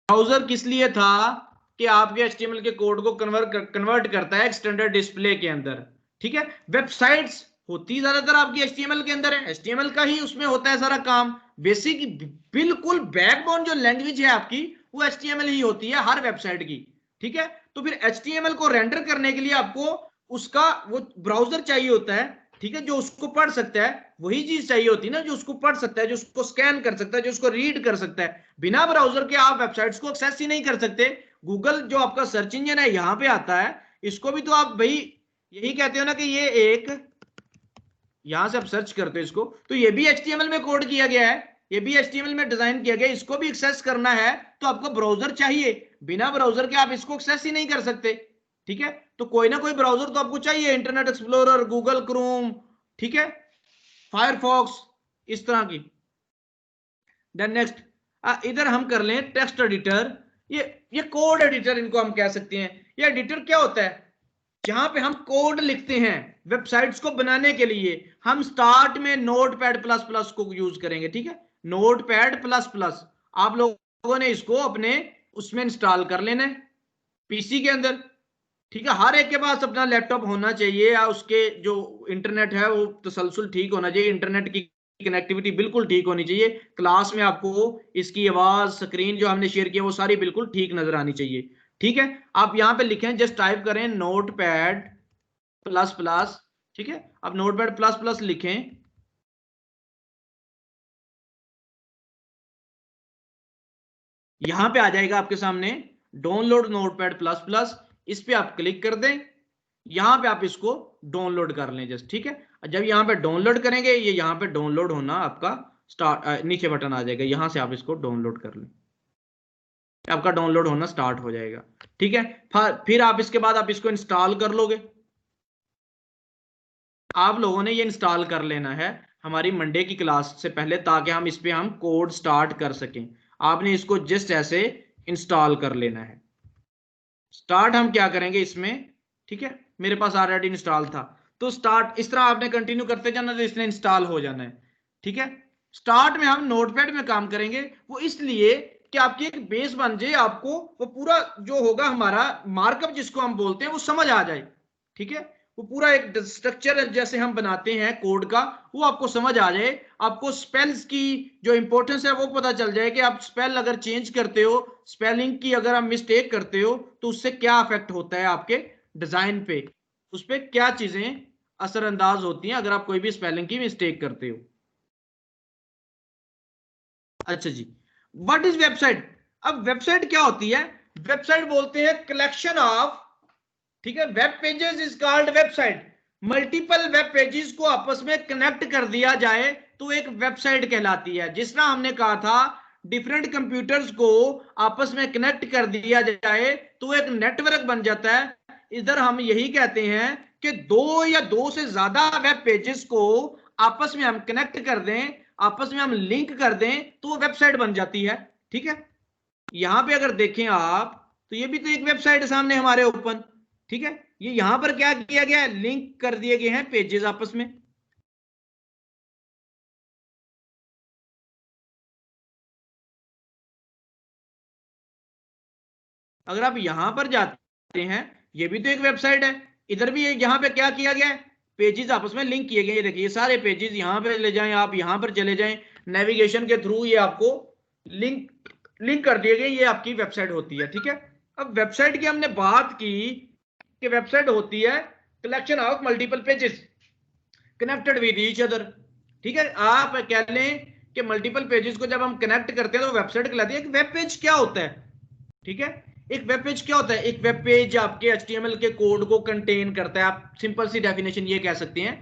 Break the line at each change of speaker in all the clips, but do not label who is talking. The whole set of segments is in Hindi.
ब्राउजर किस लिए था कि आपके एचटीएमएल के कोड को कन्वर्ट करता है एक स्टैंडर्ड डिस्प्ले के अंदर, ठीक है। वेबसाइट्स होती ज्यादातर आपकी एचटीएमएल के अंदर है, एचटीएमएल का ही उसमें होता है सारा काम। बेसिक बिल्कुल बैकबोन जो लैंग्वेज है आपकी वो एचटीएमएल ही होती है हर वेबसाइट की, ठीक है। तो फिर एचटीएमएल को रेंडर करने के लिए आपको उसका वो ब्राउजर चाहिए होता है, ठीक है, जो उसको पढ़ सकता है। वही चीज चाहिए होती है ना, जो उसको पढ़ सकता है, जो उसको स्कैन कर सकता है, जो उसको रीड कर सकता है। बिना ब्राउजर के आप वेबसाइट्स को एक्सेस ही नहीं कर सकते। गूगल जो आपका सर्च इंजन है यहां पे आता है, इसको भी तो आप भाई यही कहते हो ना कि ये एक, यहां से आप सर्च करते हो इसको, तो ये भी एचटीएमएल में कोड किया गया है, ये भी एचटीएमएल में डिजाइन किया गया है। इसको भी एक्सेस करना है तो आपको ब्राउजर चाहिए, बिना ब्राउजर के आप इसको एक्सेस ही नहीं कर सकते, ठीक है। तो कोई ना कोई ब्राउजर तो आपको चाहिए, इंटरनेट एक्सप्लोरर, गूगल क्रोम, ठीक है, फायरफॉक्स, इस तरह की। देन नेक्स्ट, इधर हम कर लें टेक्स्ट एडिटर। ये कोड एडिटर इनको हम कह सकते हैं। ये एडिटर क्या होता है? जहां पे हम कोड लिखते हैं वेबसाइट्स को बनाने के लिए, हम स्टार्ट में नोटपैड प्लस प्लस को यूज करेंगे, ठीक है। नोटपैड प्लस प्लस आप लोगों ने इसको अपने उसमें इंस्टॉल कर लेना है पीसी के अंदर, ठीक है। हर एक के पास अपना लैपटॉप होना चाहिए, या उसके जो इंटरनेट है वो तसलसल ठीक होना चाहिए, इंटरनेट की कनेक्टिविटी बिल्कुल ठीक होनी चाहिए। क्लास में आपको इसकी आवाज, स्क्रीन जो हमने शेयर किया वो सारी बिल्कुल ठीक नजर आनी चाहिए, ठीक है। आप यहां पे लिखें, जस्ट टाइप करें नोटपैड प्लस प्लस, ठीक है। अब नोटपैड प्लस प्लस लिखें, यहां पे आ जाएगा आपके सामने डाउनलोड नोटपैड प्लस प्लस। इस पे आप क्लिक कर दें, यहां पे आप इसको डाउनलोड कर लें जस्ट, ठीक है। जब यहां पे डाउनलोड करेंगे, ये यहां पे डाउनलोड होना आपका स्टार्ट, नीचे बटन आ जाएगा, यहां से आप इसको डाउनलोड कर लें, आपका डाउनलोड होना स्टार्ट हो जाएगा, ठीक है। फिर आप इसके बाद आप इसको इंस्टॉल कर लोगे। आप लोगों ने ये इंस्टॉल कर लेना है हमारी मंडे की क्लास से पहले, ताकि हम इस पे हम कोड स्टार्ट कर सकें। आपने इसको जस्ट ऐसे इंस्टॉल कर लेना है। स्टार्ट हम क्या करेंगे इसमें, ठीक है, मेरे पास ऑलरेडी इंस्टॉल था, तो स्टार्ट इस तरह आपने कंटिन्यू करते जाना तो इसने इंस्टॉल हो जाना है, ठीक है। स्टार्ट में हम नोटपैड में काम करेंगे, वो इसलिए कि आपकी एक बेस बन जाए, आपको वो पूरा जो होगा हमारा मार्कअप जिसको हम बोलते हैं वो समझ आ जाए, ठीक है। वो पूरा एक स्ट्रक्चर जैसे हम बनाते हैं कोड का, वो आपको समझ आ जाए। आपको स्पेल्स की जो इंपॉर्टेंस है वो पता चल जाए कि आप स्पेल अगर चेंज करते हो, स्पेलिंग की अगर आप मिस्टेक करते हो तो उससे क्या इफेक्ट होता है आपके डिजाइन पे, उस पर क्या चीजें असरअंदाज होती हैं अगर आप कोई भी स्पेलिंग की मिस्टेक करते हो। अच्छा जी, व्हाट इज वेबसाइट? अब वेबसाइट क्या होती है? वेबसाइट बोलते हैं कलेक्शन ऑफ, ठीक है, web pages is called website. Multiple web pages को आपस में कनेक्ट कर दिया जाए तो एक वेबसाइट कहलाती है। जिस तरह हमने कहा था डिफरेंट कंप्यूटर्स को आपस में कनेक्ट कर दिया जाए तो एक नेटवर्क बन जाता है। इधर हम यही कहते हैं कि दो या दो से ज्यादा वेब पेजेस को आपस में हम कनेक्ट कर दें, आपस में हम लिंक कर दें तो वो वेबसाइट बन जाती है, ठीक है। यहां पे अगर देखें आप तो ये भी तो एक वेबसाइट है सामने हमारे ओपन, ठीक है। ये यहां पर क्या किया गया है, लिंक कर दिए गए हैं पेजेस आपस में। अगर आप यहां पर जाते हैं, ये भी तो एक वेबसाइट है। इधर भी यहां पे क्या किया गया है, पेजेस आपस में लिंक किए गए। ये देखिए, ये सारे पेजेस यहां पे ले जाएं, आप यहां पर चले जाएं, नेविगेशन के थ्रू ये आपको लिंक लिंक कर दिए गए, ये आपकी वेबसाइट होती है, ठीक है। अब वेबसाइट की हमने बात की कि वेबसाइट होती है collection of multiple pages connected with each other, ठीक है। आप कह लें कि मल्टीपल पेजेस को जब हम कनेक्ट करते हैं तो वेबसाइट कहलाती है। एक वेब पेज क्या होता है, ठीक है। एक वेब पेज क्या होता है? एक वेब पेज आपके एचटीएमएल के कोड को कंटेन करता है। आप सिंपल सी डेफिनेशन ये कह सकते हैं,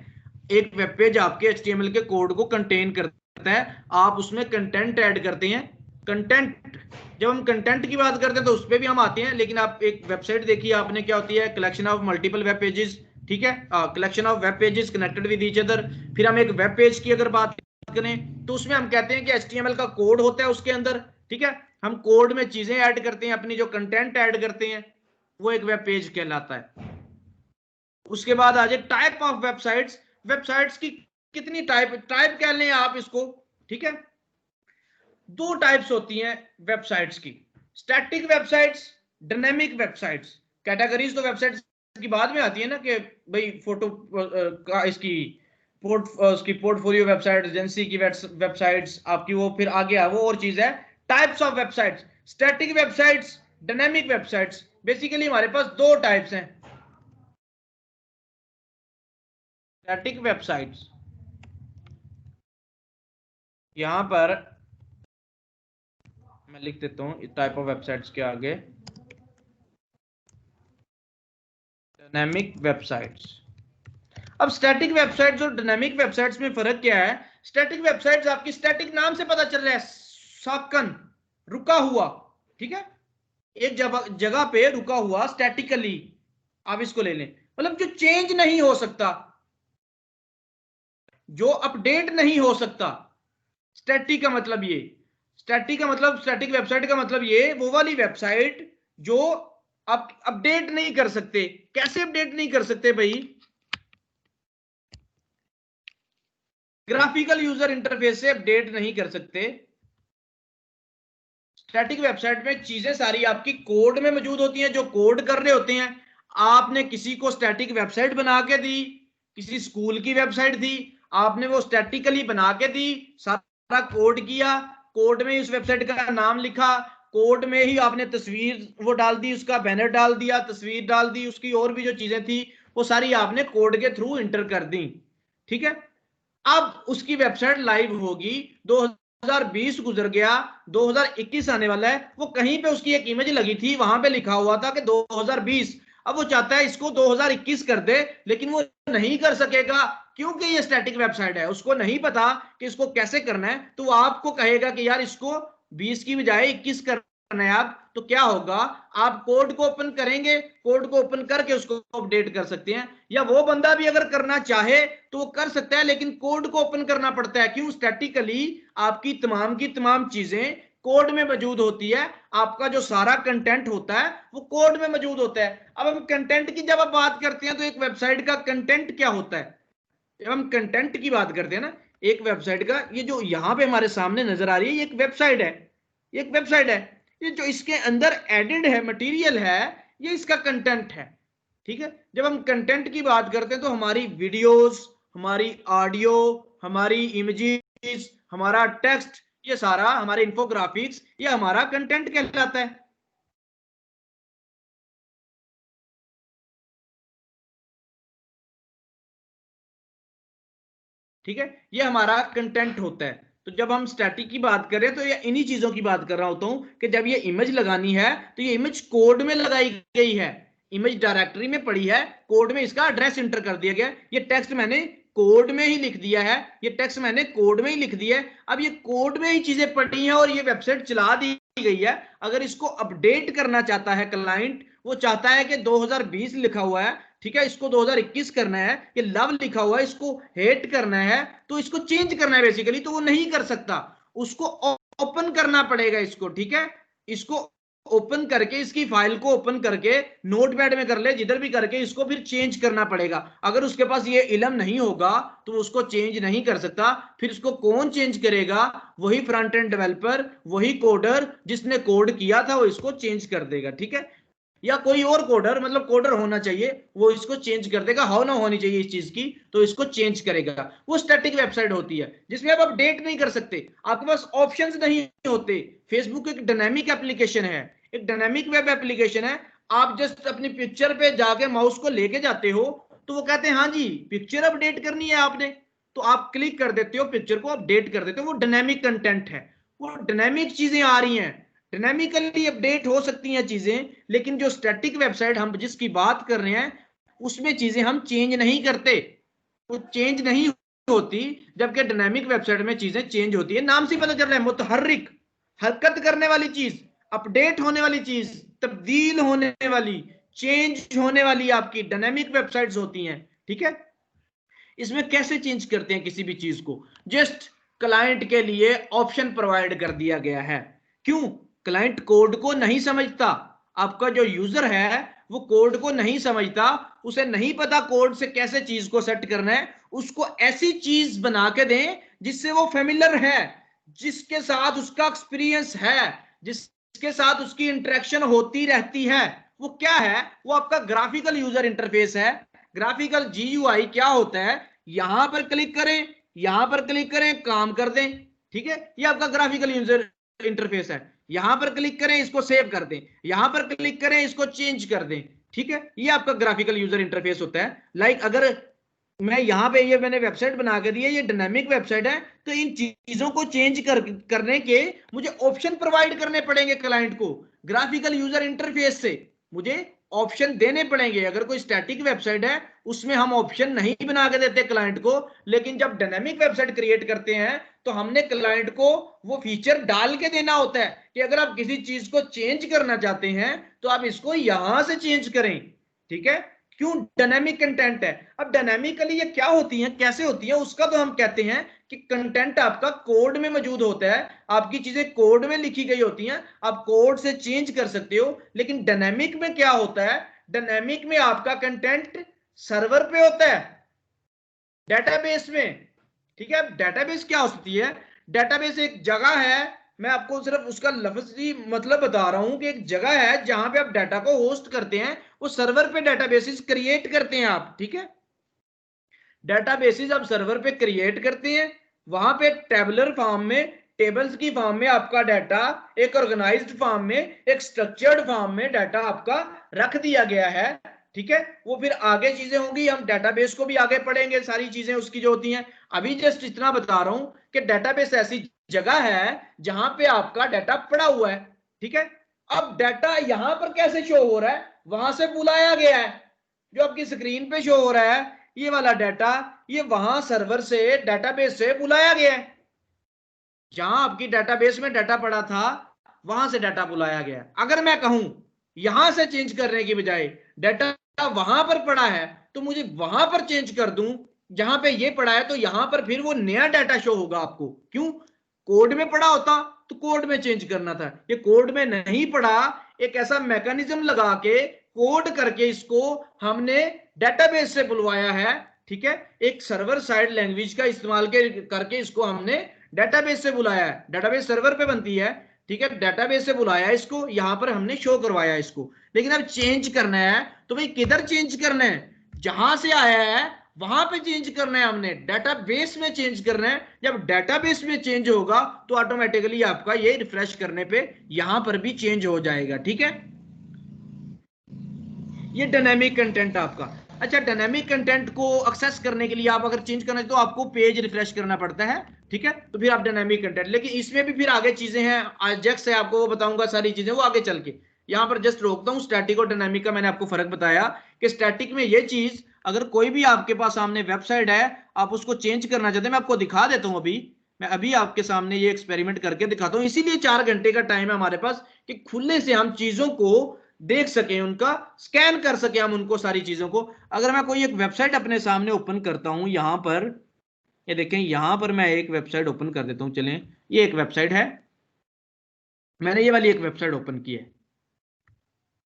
एक वेब पेज आपके एचटीएमएल के कोड को कंटेन करता है। आप उसमें कंटेंट ऐड करते हैं। कंटेंट, जब हम कंटेंट की बात करते हैं तो उस पर भी हम आते हैं, लेकिन आप एक वेबसाइट देखिए आपने, क्या होती है, collection of multiple web pages, ठीक है, collection of web pages connected with each other. फिर हम एक वेब पेज की अगर बात करें तो उसमें हम कहते हैं कि एचटीएमएल का कोड होता है उसके अंदर, ठीक है। हम कोड में चीजें ऐड करते हैं, अपनी जो कंटेंट ऐड करते हैं, वो एक वेब पेज कहलाता है। उसके बाद आ जाए टाइप ऑफ वेबसाइट्स। वेबसाइट्स की कितनी टाइप टाइप कह लें आप इसको, ठीक है। दो टाइप्स होती हैं वेबसाइट्स की। Static websites, dynamic websites. Categories तो वेबसाइट्स की बाद में आती है ना, कि भाई फोटो का इसकी उसकी पोर्टफोलियो वेबसाइट, एजेंसी की वेबसाइट्स आपकी, वो फिर आगे वो और चीज है। Types of websites, static websites, dynamic websites. Basically हमारे पास दो टाइप्स हैं स्टैटिक वेबसाइट्स। यहां पर मैं लिख देता हूं टाइप ऑफ वेबसाइट्स के आगे डायनेमिक वेबसाइट्स। अब स्टैटिक वेबसाइट्स और डायनेमिक वेबसाइट्स में फर्क क्या है? स्टैटिक वेबसाइट्स आपकी स्टैटिक नाम से पता चल रहा है, साकन, रुका हुआ, ठीक है, एक जगह पे रुका हुआ स्टैटिकली, आप इसको ले लें, मतलब जो चेंज नहीं हो सकता, जो अपडेट नहीं हो सकता। स्टैटिक का मतलब ये, स्टैटिक का मतलब, स्टैटिक वेबसाइट का मतलब ये वो वाली वेबसाइट जो आप अपडेट नहीं कर सकते। कैसे अपडेट नहीं कर सकते भाई? ग्राफिकल यूजर इंटरफेस से अपडेट नहीं कर सकते। स्टैटिक वेबसाइट में चीजें सारी आपकी कोड में मौजूद होती हैं, जो कोड कर रहे होते हैं। आपने किसी को स्टैटिक वेबसाइट बना के दी, किसी स्कूल की वेबसाइट थी, आपने वो स्टैटिकली बना के दी, सारा कोड किया, कोड में उस वेबसाइट का नाम लिखा, कोड में ही आपने तस्वीर वो डाल दी, उसका बैनर डाल दिया, तस्वीर डाल दी, उसकी और भी जो चीजें थी वो सारी आपने कोड के थ्रू इंटर कर दी, ठीक है। अब उसकी वेबसाइट लाइव होगी, 2020 गुजर गया, 2021 आने वाला है, वो कहीं पे उसकी एक इमेज लगी थी, वहां पे लिखा हुआ था कि 2020। अब वो चाहता है इसको 2021 कर दे, लेकिन वो नहीं कर सकेगा, क्योंकि ये स्टैटिक वेबसाइट है, उसको नहीं पता कि इसको कैसे करना है। तो वो आपको कहेगा कि यार इसको 20 की बजाय 21 करना है आप, तो क्या होगा? आप कोड को ओपन करेंगे, कोड को ओपन करके उसको अपडेट कर सकते हैं, या वो बंदा भी अगर करना चाहे तो वो कर सकता है, लेकिन कोड को ओपन करना पड़ता है। क्यों? स्टैटिकली आपकी तमाम की तमाम चीजें कोड में मौजूद होती है, आपका जो सारा कंटेंट होता है वो कोड में मौजूद होता है। अब हम कंटेंट की जब आप बात करते हैं तो एक वेबसाइट का कंटेंट क्या होता है? जब हम कंटेंट की बात करते हैं ना, एक वेबसाइट का, ये जो यहां पे हमारे सामने नजर आ रही है, ये एक वेबसाइट है, एक वेबसाइट है। ये जो इसके अंदर एडेड है, मटेरियल है, ये इसका कंटेंट है, ठीक है। जब हम कंटेंट की बात करते हैं तो हमारी वीडियोस, हमारी ऑडियो, हमारी इमेजेस, हमारा टेक्स्ट, ये सारा हमारे इन्फोग्राफिक्स, ये हमारा कंटेंट कहलाता है। ठीक है, ये हमारा कंटेंट होता है। तो जब हम स्टैटिक की बात करें तो ये इन्हीं चीजों की बात कर रहा होता हूं कि जब ये इमेज लगानी है तो ये इमेज कोड में लगाई गई है, इमेज डायरेक्टरी में पड़ी है, कोड में इसका एड्रेस इंटर कर दिया गया, ये टेक्स्ट मैंने कोड में ही लिख दिया है, ये टेक्स्ट मैंने कोड में ही लिख दिया है। अब ये कोड में ही चीजें पड़ी हैं और ये वेबसाइट चला दी गई है। अगर इसको अपडेट करना चाहता है क्लाइंट, वो चाहता है कि 2020 लिखा हुआ है, ठीक है, इसको 2021 करना है, ये लव लिखा हुआ है, इसको हेट करना है, तो इसको चेंज करना है बेसिकली, तो वो नहीं कर सकता, उसको ओपन करना पड़ेगा इसको, ठीक है। इसको ओपन करके, इसकी फाइल को ओपन करके, नोटपैड में कर ले, जिधर भी करके इसको फिर चेंज करना पड़ेगा। अगर उसके पास ये इल्म नहीं होगा तो उसको चेंज नहीं कर सकता। फिर उसको कौन चेंज करेगा? वही फ्रंट एंड डेवलपर, वही कोडर जिसने कोड किया था, वो इसको चेंज कर देगा, ठीक है। या कोई और कोडर, मतलब कोडर होना चाहिए, वो इसको चेंज कर देगा। हाउ ना होनी चाहिए इस चीज की, तो इसको चेंज करेगा। वो स्टैटिक वेबसाइट होती है जिसमें आप अपडेट नहीं कर सकते, आपके पास ऑप्शंस नहीं होते। फेसबुक एक डायनेमिक एप्लीकेशन है, एक डायनेमिक वेब एप्लीकेशन है। आप जस्ट अपनी पिक्चर पे जाके माउस को लेके जाते हो, तो वो कहते हैं हाँ जी पिक्चर अपडेट करनी है आपने, तो आप क्लिक कर देते हो, पिक्चर को अपडेट कर देते हो। वो डायनेमिक कंटेंट है, वो डायनेमिक चीजें आ रही हैं, डायनेमिकली अपडेट हो सकती हैं चीजें। लेकिन जो स्टैटिक वेबसाइट हम जिसकी बात कर रहे हैं, उसमें चीजें हम चेंज नहीं करते, वो चेंज नहीं होती। जबकि डायनेमिक वेबसाइट में चीजें चेंज होती है। नाम से पता चल रहा है, मुतहर्रिक, हरकत करने वाली चीज, अपडेट होने वाली चीज, तब्दील होने वाली, चेंज होने वाली आपकी डायनेमिक वेबसाइट्स होती हैं, ठीक है। इसमें कैसे चेंज करते हैं किसी भी चीज को? जस्ट क्लाइंट के लिए ऑप्शन प्रोवाइड कर दिया गया है। क्यों? क्लाइंट कोड को नहीं समझता, आपका जो यूजर है वो कोड को नहीं समझता, उसे नहीं पता कोड से कैसे चीज को सेट करना है। उसको ऐसी चीज बना के दें जिससे वो फेमिलियर है, जिसके साथ उसका एक्सपीरियंस है, जिस जिसके साथ उसकी इंटरेक्शन होती रहती है वो क्या है, वो आपका ग्राफिकल यूजर इंटरफेस है। ग्राफिकल GUI क्या होता है, यहां पर क्लिक करें, यहां पर क्लिक करें, काम कर दें, ठीक है, ये आपका ग्राफिकल यूजर इंटरफेस है। यहां पर क्लिक करें, इसको सेव कर दें, यहां पर क्लिक करें, इसको चेंज कर दें, ठीक है, ये आपका ग्राफिकल यूजर इंटरफेस होता है। लाइक अगर मैं यहाँ पे ये मैंने वेबसाइट बना के दी है, ये डायनामिक वेबसाइट है, तो इन चीजों को चेंज करने के मुझे ऑप्शन प्रोवाइड करने पड़ेंगे क्लाइंट को। ग्राफिकल यूजर इंटरफेस से मुझे ऑप्शन देने पड़ेंगे। अगर कोई स्टैटिक वेबसाइट है उसमें हम ऑप्शन नहीं बना के देते क्लाइंट को, लेकिन जब डायनामिक वेबसाइट क्रिएट करते हैं तो हमने क्लाइंट को वो फीचर डाल के देना होता है कि अगर आप किसी चीज को चेंज करना चाहते हैं तो आप इसको यहां से चेंज करें, ठीक है। क्यों डायनामिक कंटेंट है। अब डायनामिकली ये क्या होती है, कैसे होती है, उसका तो हम कहते हैं कि कंटेंट आपका कोड में मौजूद होता है, आपकी चीजें कोड में लिखी गई होती हैं, आप कोड से चेंज कर सकते हो। लेकिन डायनामिक में क्या होता है, डायनामिक में आपका कंटेंट सर्वर पे होता है, डेटाबेस में, ठीक है। डेटाबेस क्या होती है, डेटाबेस एक जगह है, मैं आपको सिर्फ उसका लफ्जी मतलब बता रहा हूं कि एक जगह है जहां पे आप डाटा को होस्ट करते हैं, वो सर्वर पे डेटाबेसेस क्रिएट करते हैं आप, ठीक है। डेटाबेसेस आप सर्वर पे क्रिएट करते हैं, वहां पे टेबुलर फॉर्म में, टेबल्स की फॉर्म में आपका डाटा, एक ऑर्गेनाइज्ड फॉर्म में, एक स्ट्रक्चर्ड फॉर्म में डाटा आपका रख दिया गया है, ठीक है। वो फिर आगे चीजें होंगी, हम डेटाबेस को भी आगे पढ़ेंगे, सारी चीजें उसकी जो होती हैं। अभी जस्ट इतना बता रहा हूं कि डेटाबेस ऐसी जगह है जहां पे आपका डाटा पड़ा हुआ है, ठीक है। अब डाटा यहां पर कैसे शो हो रहा है, वहां से बुलाया गया है, जो आपकी स्क्रीन पे शो हो रहा है ये वाला डाटा, ये वहां सर्वर से, डेटाबेस से बुलाया गया है। जहां आपकी डेटाबेस में डाटा पड़ा था वहां से डाटा बुलाया गया। अगर मैं कहूं यहां से चेंज करने की बजाय डाटा वहां पर पड़ा है तो मुझे वहां पर चेंज कर दूं, जहां पे ये पड़ा है तो यहां पर फिर वो नया डाटा शो होगा आपको। क्यों, कोड में पड़ा होता तो कोड में चेंज करना था, ये कोड में नहीं पड़ा, एक ऐसा मैकेनिज्म लगा के कोड करके इसको हमने डेटाबेस से बुलवाया है, ठीक है। एक सर्वर साइड लैंग्वेज का इस्तेमाल करके इसको हमने डेटाबेस से बुलाया है, डेटाबेस सर्वर पे बनती है, ठीक है, डेटाबेस से बुलाया इसको, यहां पर हमने शो करवाया इसको। लेकिन अब चेंज करना है तो भाई किधर चेंज करना है, जहां से आया है वहां पे चेंज करना है, हमने डेटाबेस में चेंज करना है। जब डेटाबेस में चेंज होगा तो ऑटोमेटिकली आपका ये रिफ्रेश करने पे यहां पर भी चेंज हो जाएगा, ठीक है। ये डायनेमिक कंटेंट आपका। अच्छा, डायनेमिक कंटेंट को एक्सेस करने के लिए आप अगर चेंज करना है तो आपको पेज रिफ्रेश करना पड़ता है, ठीक है, तो फिर आप डायनेमिक कंटेंट, लेकिन इसमें भी फिर आगे चीजें हैं, अजेक्स है, आपको वो बताऊंगा सारी चीजें, वो आगे चल के। यहां पर जस्ट रोकता हूं, स्टैटिक और डायनेमिक का मैंने आपको फर्क बताया कि स्टैटिक में ये चीज, अगर कोई भी आपके पास सामने वेबसाइट है, आप उसको चेंज करना चाहते हैं, मैं आपको दिखा देता हूं अभी, मैं अभी आपके सामने ये एक्सपेरिमेंट करके दिखाता हूं, इसीलिए 4 घंटे का टाइम है हमारे पास कि खुले से हम चीजों को देख सके, उनका स्कैन कर सके हम उनको, सारी चीजों को। अगर मैं कोई एक वेबसाइट अपने सामने ओपन करता हूं, यहां पर ये देखें, यहां पर मैं एक वेबसाइट ओपन कर देता हूं, चलें, ये एक वेबसाइट है, मैंने ये वाली एक वेबसाइट ओपन की है,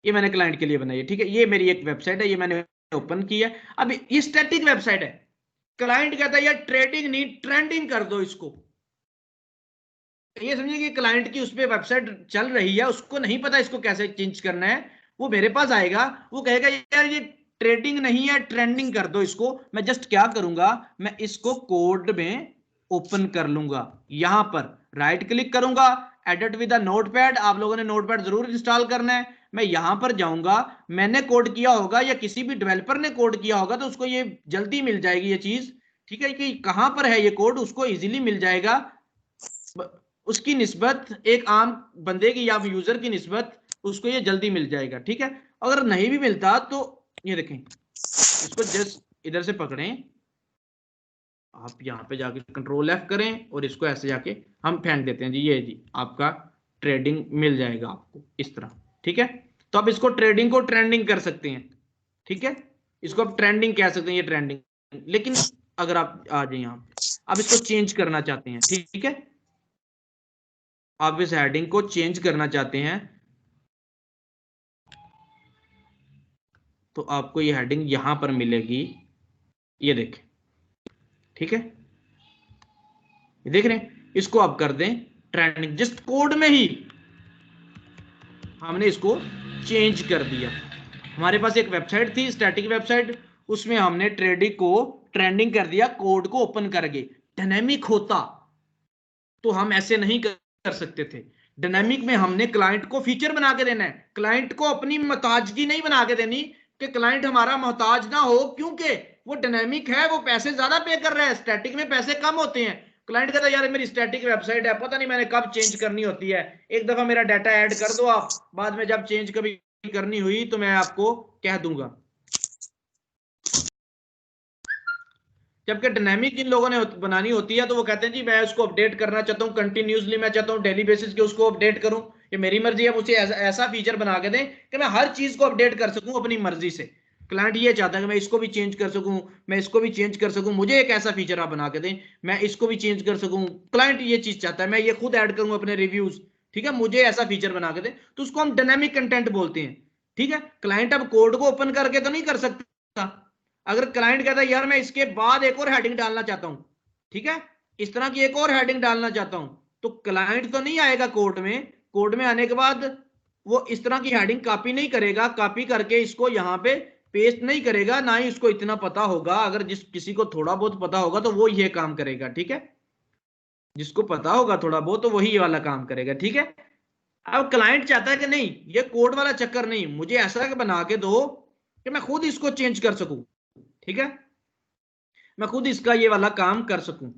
ये मैंने क्लाइंट के लिए बनाई है, ठीक है, ये मेरी एक वेबसाइट है, ये मैंने ओपन की है। अब ये स्टैटिक वेबसाइट है, क्लाइंट कहता है यार ट्रेडिंग नहीं, ट्रेंडिंग कर दो इसको। ये समझिए कि क्लाइंट की उस पर वेबसाइट चल रही है, उसको नहीं पता इसको कैसे चेंज करना है, वो मेरे पास आएगा, वो कहेगा यार ये ट्रेडिंग नहीं है, ट्रेंडिंग कर दो इसको। मैं जस्ट क्या करूंगा, मैं इसको कोड में ओपन कर लूंगा, यहां पर राइट क्लिक करूंगा, एडिट विद नोटपैड, आप लोगों ने नोटपैड जरूर इंस्टॉल करना है। मैं यहां पर जाऊंगा, मैंने कोड किया होगा या किसी भी डेवलपर ने कोड किया होगा तो उसको ये जल्दी मिल जाएगी ये चीज, ठीक है, कि कहां पर है ये कोड, उसको इजीली मिल जाएगा उसकी निस्बत एक आम बंदे की या यूजर की निस्बत उसको ये जल्दी मिल जाएगा, ठीक है। अगर नहीं भी मिलता तो ये देखें, इसको जस्ट इधर से पकड़ें, आप यहाँ पे जाके कंट्रोल F करें और इसको ऐसे जाके हम फेंक देते हैं जी, ये जी आपका ट्रेडिंग मिल जाएगा आपको इस तरह, ठीक है। तो आप इसको ट्रेडिंग को ट्रेंडिंग कर सकते हैं, ठीक है, इसको आप ट्रेंडिंग कह सकते हैं, ये ट्रेंडिंग। लेकिन अगर आप आ जाए यहाँ पे, आप इसको चेंज करना चाहते हैं, ठीक है, आप इस हेडिंग को चेंज करना चाहते हैं तो आपको ये हेडिंग यहां पर मिलेगी, ये देखें, ठीक है, ये देख रहे हैं, इसको आप कर दें ट्रेंडिंग, जस्ट कोड में ही हमने इसको चेंज कर दिया। हमारे पास एक वेबसाइट थी स्टैटिक वेबसाइट, उसमें हमने ट्रेंडिंग कर दिया कोड को ओपन करके। डायनेमिक होता तो हम ऐसे नहीं कर सकते थे। डायनेमिक में हमने क्लाइंट को फीचर बना के देना है, क्लाइंट को अपनी मोहताजगी नहीं बना के देनी कि क्लाइंट हमारा मोहताज ना हो, क्योंकि वो डायनेमिक है, वो पैसे ज्यादा पे कर रहा है, स्टैटिक में पैसे कम होते हैं। क्लाइंट कहता है यार मेरी स्टैटिक वेबसाइट है, पता नहीं मैंने कब चेंज करनी होती है, एक दफा मेरा डाटा ऐड कर दो आप, बाद में जब चेंज कभी करनी हुई तो मैं आपको कह दूंगा। जबकि डायनेमिक इन लोगों ने बनानी होती है तो वो कहते हैं जी मैं उसको अपडेट करना चाहता हूँ कंटिन्यूसली, मैं चाहता हूँ डेली बेसिस के उसको अपडेट करूं, ये मेरी मर्जी है। मुझे ऐसा फीचर बना के दें कि मैं हर चीज को अपडेट कर सकूं अपनी मर्जी से। क्लाइंट ये चाहता है कि मैं इसको भी चेंज कर सकूं, मैं इसको भी चेंज कर सकूं, मुझे एक ऐसा फीचर आप बना के दें मैं इसको भी चेंज कर सकूं। क्लाइंट ये चीज चाहता है, मैं ये खुद ऐड करूं अपने रिव्यूज, ठीक है, मुझे ऐसा फीचर बना के दें, तो उसको हम डायनेमिक कंटेंट बोलते हैं। ठीक है, क्लाइंट अब कोड को ओपन करके तो नहीं कर सकता। अगर क्लाइंट कहता है यार मैं इसके बाद एक और हेडिंग डालना चाहता हूं, ठीक है, इस तरह की एक और हेडिंग डालना चाहता हूं, तो क्लाइंट तो नहीं आएगा कोड में, कोड में आने के बाद वो इस तरह की हेडिंग कॉपी नहीं करेगा, कॉपी करके इसको यहां पे पेस्ट नहीं करेगा, ना ही उसको इतना पता होगा। अगर जिस किसी को थोड़ा बहुत पता होगा तो वो ये काम करेगा, ठीक है, जिसको पता होगा थोड़ा बहुत तो वही वाला काम करेगा, ठीक है। अब क्लाइंट चाहता है कि नहीं ये कोड वाला चक्कर नहीं, मुझे ऐसा बना के दो कि मैं खुद इसको चेंज कर सकूं, ठीक है, मैं खुद इसका ये वाला काम कर सकूं।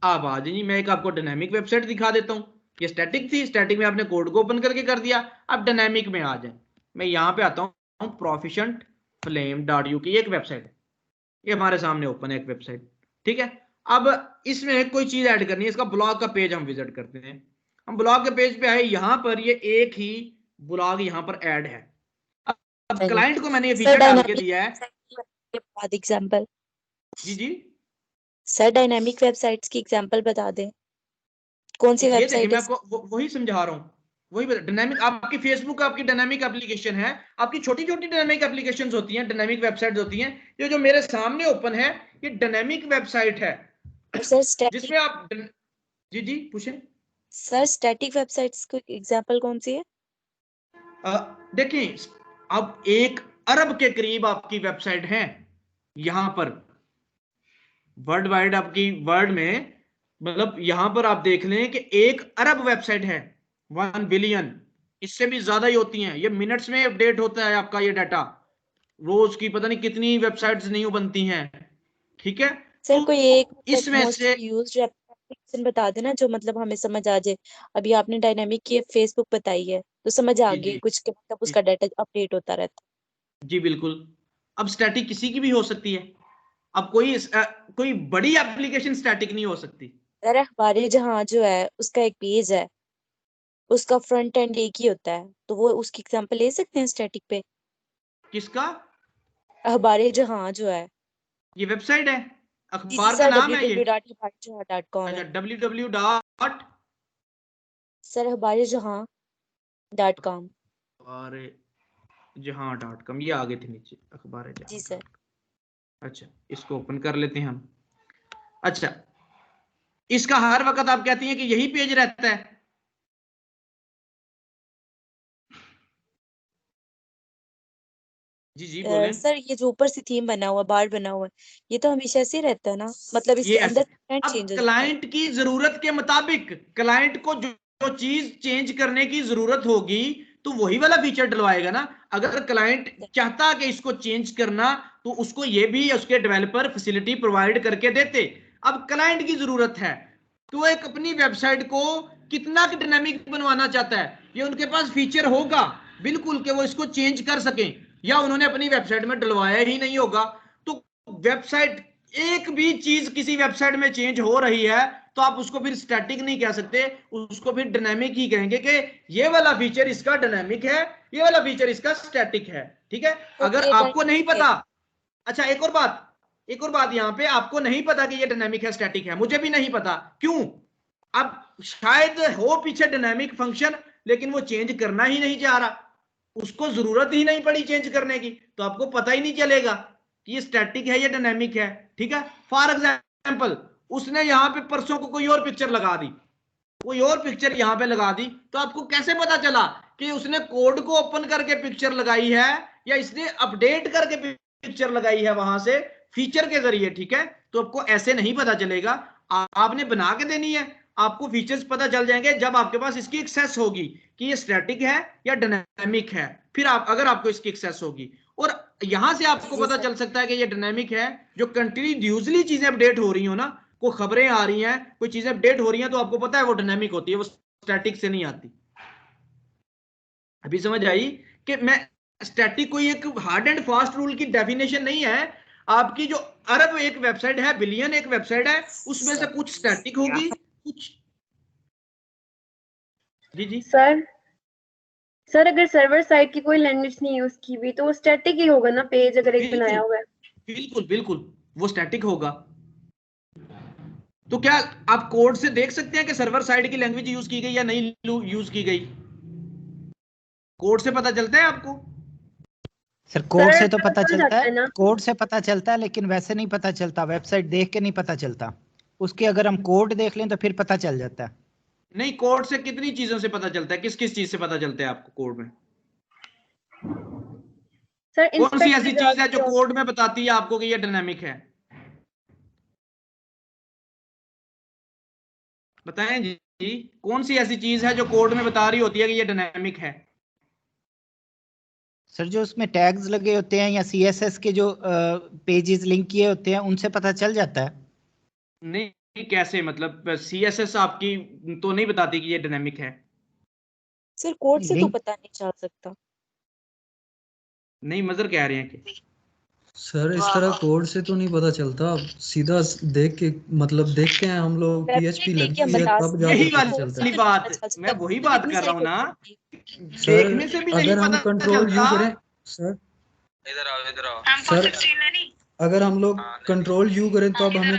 अब आ जाइए मैं एक आपको डायनेमिक वेबसाइट दिखा देता हूं। ये स्टैटिक थी, स्टैटिक में आपने कोड को ओपन करके कर दिया। अब डायनेमिक में आ जाए, मैं यहां पे आता हूं proficientflame.uk की एक वेबसाइट है, ये हमारे सामने ओपन है एक वेबसाइट, ठीक है। अब इसमें कोई चीज ऐड करनी है, इसका ब्लॉग का पेज हम विजिट करते हैं। हम ब्लॉग के पेज पे आए, यहां पर ये एक ही ब्लॉग यहां पर ऐड है। अब
सही।
क्लाइंट को मैंने ये
सर
फीचर डाल के
डायनामिक
दिया है।
के बाद एग्जांपल,
जी जी,
सर डायनामिक वेबसाइट्स की एग्जांपल बता दें, कौन सी
ये देखिए
वेबसाइट
मैं
है?
आपको वही समझा रहा हूँ, वही डायनामिक आपकी फेसबुक आपकी डायनामिक एप्लीकेशन है, आपकी छोटी छोटी डायनामिक एप्लीकेशंस होती हैं, डायनामिक वेबसाइट्स होती हैं। ये जो मेरे सामने ओपन है ये डायनामिक वेबसाइट है,
और सर स्टैटिक,
जिसमें आप जी जी पूछें।
सर स्टैटिक वेबसाइट्स की एग्जांपल कौन सी है?
देखिए अब 1 अरब के करीब आपकी वेबसाइट है यहां पर, वर्ल्ड वाइड आपकी वर्ल्ड में, मतलब यहां पर आप देख लें कि 1 अरब वेबसाइट है, 1 बिलियन, इससे भी ज्यादा ही होती हैं। ये मिनट्स में अपडेट होता है आपका ये डाटा, रोज की पता नहीं कितनी वेबसाइट्स नहीं बनती हैं, ठीक है।
सर
तो
कोई एक मतलब
इसमें से
मोस्टली यूज्ड एप्लीकेशन बता देना जो मतलब हमें समझ आ जाए। अभी आपने डायनामिक की फेसबुक बताई है तो समझ आ
जी
गई
जी
कुछ के मतलब
जी
उसका डाटा अपडेट होता रहता
जी बिल्कुल। अब स्टैटिक किसी की भी हो सकती है, अब कोई बड़ी एप्लीकेशन स्टैटिक नहीं हो सकती।
है। अरे हमारे जहाँ जो है उसका एक पेज है, उसका फ्रंट एंड एक ही होता है, तो वो उसकी एग्जांपल ले सकते हैं स्टैटिक पे।
किसका?
हमारे जहाँ जो है,
ये वेबसाइट है,
जी जी
अखबार का
सर,
नाम है ये।
www.हमारेजहाँ.com
अच्छा
है।
www.
सर हमारे जहाँ .com।
और जहां.com, ये आगे थे नीचे अखबार
जी
जहां
सर।
डॉट अच्छा इसको ओपन कर लेते हैं हम। अच्छा, इसका हर वक्त आप कहती हैं कि यही पेज रहता है? जी जी बोलें।
सर ये जो ऊपर से थीम बना हुआ, बार बना हुआ है, ये तो हमेशा से ही रहता है ना, मतलब
ये
इसके
ऐसे,
अंदर कंटेंट
अब
चेंज हो जाता है।
क्लाइंट की जरूरत के मुताबिक क्लाइंट को जो चीज चेंज करने की जरूरत होगी तो वही वाला फीचर डलवाएगा ना। अगर क्लाइंट चाहता कि इसको चेंज करना तो उसको ये भी उसके डेवलपर फैसिलिटी प्रोवाइड करके देते। अब क्लाइंट की जरूरत है तो एक अपनी वेबसाइट को कितना डायनामिक बनवाना चाहता है, ये उनके पास फीचर होगा बिल्कुल कि वो इसको चेंज कर सकें, या उन्होंने अपनी वेबसाइट में डलवाया ही नहीं होगा। तो वेबसाइट, एक भी चीज किसी वेबसाइट में चेंज हो रही है तो आप उसको फिर स्टैटिक नहीं कह सकते, उसको फिर डायनामिक ही कहेंगे कि ये वाला फीचर इसका डायनामिक है, ये वाला फीचर इसका स्टैटिक है, ठीक है।
तो
अगर
ये
आपको नहीं
डायनामिक है।
पता, अच्छा एक और बात यहां पे आपको नहीं पता कि ये डायनामिक है स्टैटिक है, मुझे भी नहीं पता क्यों। अब शायद हो पीछे डायनामिक फंक्शन लेकिन वो चेंज करना ही नहीं चाह रहा, उसको जरूरत ही नहीं पड़ी चेंज करने की, तो आपको पता ही नहीं चलेगा कि ये स्टैटिक है या डायनामिक है, ठीक है। फॉर एग्जाम्पल उसने यहां पे परसों को कोई और पिक्चर लगा दी, कोई और पिक्चर यहां पे लगा दी, तो आपको कैसे पता चला कि उसने कोड को ओपन करके पिक्चर लगाई है या इसने अपडेट करके पिक्चर लगाई है वहां से फीचर के जरिए, ठीक है। तो आपको ऐसे नहीं पता चलेगा, आपने बना के देनी है, आपको फीचर्स पता चल जाएंगे जब आपके पास इसकी एक्सेस होगी कि ये स्टैटिक है या डायनामिक है। फिर आप अगर आपको इसकी एक्सेस होगी और यहां से आपको
जी
पता
सर।
चल सकता है कि ये डायनामिक है, जो कंटिन्यूसली चीजें अपडेट हो रही हो ना, कोई खबरें आ रही हैं, कोई चीजें अपडेट हो रही हैं, तो आपको पता है वो डायनामिक होती है, वो स्टैटिक से नहीं आती। अभी समझ आई कि मैं स्टैटिक कोई एक हार्ड एंड फास्ट रूल की डेफिनेशन नहीं है। आपकी जो अरब एक वेबसाइट है, बिलियन एक वेबसाइट है, उसमें से कुछ स्टैटिक होगी, कुछ। जी जी
सर अगर सर्वर साइड की कोई लैंग्वेज नहीं यूज की हुई तो वो स्टैटिक ही होगा ना, पेज अगर एक बनाया हुआ है।
बिल्कुल बिल्कुल वो स्टैटिक होगा। तो क्या आप कोड से देख सकते हैं कि सर्वर साइड की लैंग्वेज यूज की गई या नहीं यूज की गई? कोड से पता चलता है आपको?
सर कोड से तो
पता
पता
चल
चलता
जाता
है,
है ना।
कोड से पता चलता है, लेकिन वैसे नहीं पता चलता, वेबसाइट देख के नहीं पता चलता। उसके अगर हम कोड देख लें तो फिर पता चल जाता है।
नहीं, कोड से कितनी चीजों से पता चलता है, किस किस चीज से पता चलता है आपको कोड में?
सर
कौन सी
इंस्पेक्ट
ऐसी चीज है जो कोड में बताती है आपको कि ये डायनामिक है? बताएं जी, कौन सी ऐसी चीज है जो कोड में बता रही होती है कि ये डायनामिक है?
सर जो उसमें टैग्स लगे होते हैं या सीएसएस के जो पेजेस लिंक किए होते हैं उनसे पता चल जाता है।
नहीं, कैसे? मतलब सीएसएस आपकी तो नहीं बताती कि ये डायनामिक है?
सर कोड से तो
लिंक
पता नहीं चल सकता।
नहीं, मजर कह रहे हैं कि
सर इस तरह कोड से तो नहीं पता चलता, सीधा देख के, मतलब देखते हैं हम लोग पीएचपी
वेबसाइट देख के
लगी
हम
है
बता
तब
सकते
यही
हैं,
जाकर पता
कोड
चलता
से
वाली
है।
तो नहीं
बात,
पता चल
मैं
सकता,
वही
तो
बात
कितनी
कर रहा हूँ
सारी
ना,
वेबसाइट
सर
देखने से भी नहीं
अगर हम
पता
कंट्रोल यू
चलता।
करें, सर सर अगर हम लोग कंट्रोल यू करें तो अब हमें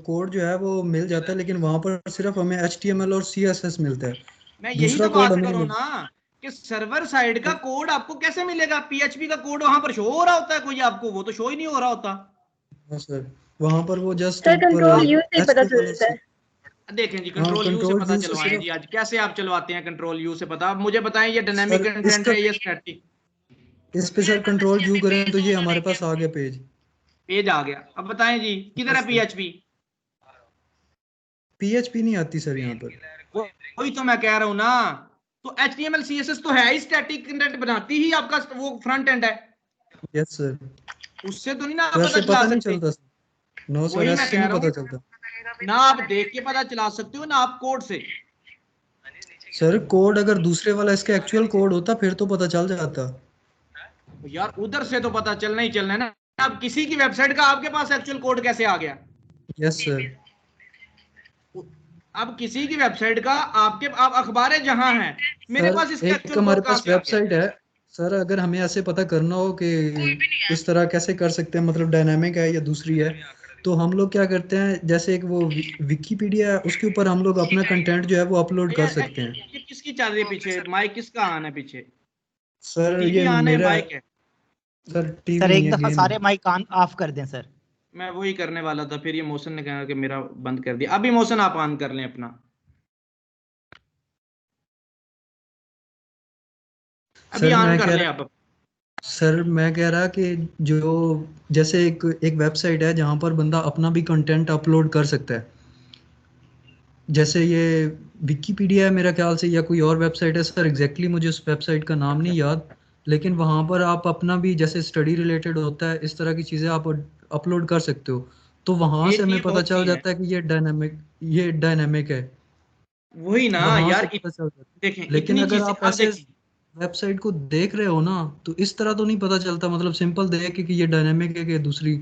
कोड जो है वो मिल जाता है, लेकिन वहां पर सिर्फ हमें HTML और CSS मिलता है,
मैं यही
दूसरा
तो
कोड
बात
हमें नहीं
करूँ
मिलता।
ना कि सर्वर साइड का कोड आपको कैसे मिलेगा? पीएचपी का कोड वहां पर शो हो रहा होता है कोई आपको? वो तो शो ही नहीं हो रहा होता।
हाँ सर, वहां पर वो जस्ट
सर
ऊपर
कंट्रोल यू से ही पता
HTML और
चलता है।
देखें जी,
हाँ
कंट्रोल यू से
कंट्रोल
पता
यू से
चलवाएं
सिर्फ।
जी, आज कैसे आप चलवाते हैं कंट्रोल यू से पता? आप मुझे बताएं, ये डायनामिक
सर
कंटेंट
इसका
है या स्टैटिक?
इस पे सर कंट्रोल यू करें तो ये हमारे पास आ गया पेज।
पेज आ गया। अब बताएं जी, किधर है पीएचपी?
पीएचपी नहीं आती सर यहाँ पर।
वही तो मैं कह रहा हूं ना। तो HTML CSS तो है ही, स्टैटिक कंटेंट बनाती ही आपका वो फ्रंट एंड है,
यस सर,
उससे तो नहीं ना आप
वैसे
पता चला
पता नहीं
सकते।
चलता सर। नो सर,
वही मैं
ऐसे
कह
नहीं
रहा
पता
हूँ,
चलता।
ना आप देख के पता चला सकते हो ना आप कोड से।
सर कोड अगर दूसरे वाला इसका एक्चुअल कोड होता फिर तो पता चल जाता।
यार उधर से तो पता चलना ही चलना है ना। अब किसी की वेबसाइट का आपके पास एक्चुअल कोड कैसे आ गया?
Yes sir.
अब किसी की वेबसाइट का आपके, आप अखबारें जहां हैं, मेरे
सर
पास इसका
एक
एक्चुअल
हमारे
कोड कहां
पास
से आ गया?
वेबसाइट है सर, अगर हमें ऐसे पता करना हो कि इस तरह कैसे कर सकते हैं, मतलब डायनामिक है या दूसरी है, तो हम लोग क्या करते हैं, जैसे एक वो विकीपीडिया है उसके ऊपर हम लोग अपना कंटेंट जो है वो अपलोड कर सकते हैं।
ये किसकी चल रही है पीछे? माइक किसका ऑन है पीछे?
सर
टीवी
ये
ऑन है,
मेरा है
माइक है?
सर, टीवी
सर
नहीं
एक
है,
दफा
गेम
सारे
है।
माइक ऑन ऑफ कर दें सर।
मैं वही करने वाला था, फिर ये मोशन ने कहा कि मेरा बंद कर दिया। अभी मोशन आप ऑन कर लें अपना, अभी
सर
ऑन
मैं
कर
कह
लें
रहा
आप।
सर मैं कह रहा कि जो जैसे एक एक वेबसाइट है जहाँ पर बंदा अपना भी कंटेंट अपलोड कर सकता है, जैसे ये विकीपीडिया है मेरा ख्याल से, या कोई और वेबसाइट है सर, एग्जैक्टली मुझे उस वेबसाइट का नाम
अच्छा,
नहीं याद, लेकिन वहाँ पर आप अपना भी जैसे स्टडी रिलेटेड होता है इस तरह की चीज़ें आप अपलोड कर सकते हो, तो वहाँ से
एक
हमें
ये
पता
बहुत
चल
सही है।
जाता है कि ये डायनेमिक है,
वही ना
वहाँ से
यार,
पता चल जाता
देखें
है। लेकिन
इतनी
अगर
चीजें
आप
अब
ऐसे
देखें।
वेबसाइट को देख रहे हो ना तो इस तरह तो नहीं पता चलता, मतलब सिंपल देख के कि ये डायनेमिक है कि दूसरी,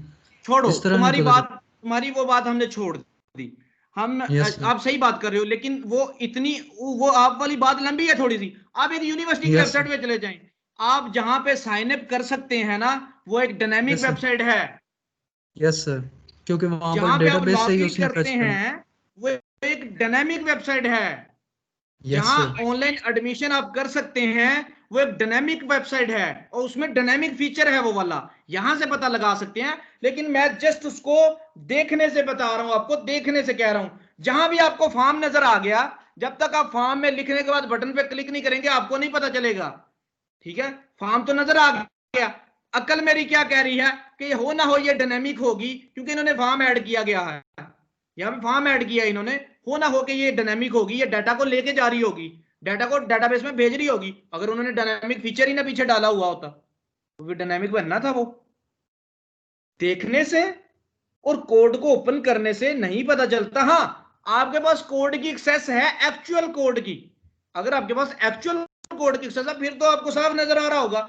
छोड़ो,
इस तरह नहीं
तुम्हारी
पता
बात,
चलता।
तुम्हारी वो बात हमने छोड़ दी। हम
यस सर।
आप सही बात कर रहे हो, लेकिन वो इतनी, वो आप वाली बात लंबी है थोड़ी सी। आप एक यूनिवर्सिटी की
यस
वेबसाइट पे चले जाएं, आप जहां पे साइन अप कर सकते हैं ना, वो एक डायनेमिक
यस सर।
वेबसाइट है।
यस सर, क्योंकि वहां पर
जहां पे आप
डेटाबेस से ही
लॉग इन
उसने
करते
फेच करना।
हैं, वो एक डायनेमिक वेबसाइट है।
यस
जहां
सर।
ऑनलाइन एडमिशन आप कर सकते हैं, वो एक डायनेमिक वेबसाइट है, और उसमें डायनेमिक फीचर है वो वाला, यहां से पता लगा सकते हैं। लेकिन मैं जस्ट उसको देखने से बता रहा हूं आपको, देखने से कह रहा हूं। जहां भी आपको फॉर्म नजर आ गया, जब तक आप फॉर्म में लिखने के बाद बटन पे क्लिक नहीं करेंगे आपको नहीं पता चलेगा। ठीक है, फॉर्म तो नजर आ गया। अकल मेरी क्या कह रही है कि हो ना हो ये डायनेमिक होगी, क्योंकि इन्होंने फॉर्म ऐड किया गया है, यहाँ पे फॉर्म ऐड किया इन्होंने, हो ना हो कि ये डायनेमिक होगी, ये डाटा को लेके जा रही होगी, डाटा को डाटाबेस में भेज रही होगी। अगर उन्होंने डायनेमिक फीचर ही ना पीछे डाला हुआ होता तो फिर डायनेमिक बनना था। वो देखने से और कोड को ओपन करने से नहीं पता चलता। हाँ, आपके पास कोड की एक्सेस है, एक्चुअल कोड की। अगर आपके पास एक्चुअल कोड की एक्सेस है फिर तो आपको साफ नजर आ रहा होगा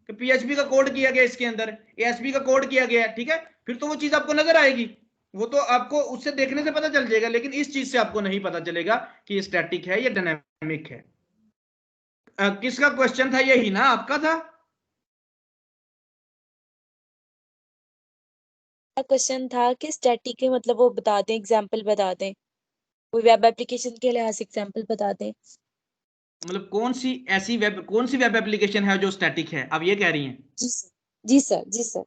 कि पीएचपी का कोड किया गया, इसके अंदर एएसपी का कोड किया गया है। ठीक है, फिर तो वो चीज आपको नजर आएगी, वो तो आपको उससे देखने से पता चल जाएगा। लेकिन इस चीज से आपको नहीं पता चलेगा कि ये स्टैटिक है या डायनामिक है। किसका क्वेश्चन था? यही ना आपका था?
क्वेश्चन था कि स्टैटिक के मतलब वो बता दें, एग्जांपल बता दें, कोई वेब एप्लीकेशन के लिहाज से एग्जांपल बता दें।
मतलब कौन सी वेब एप्लीकेशन है जो स्टैटिक है, आप ये कह रही हैं?
जी सर, जी सर, जी सर।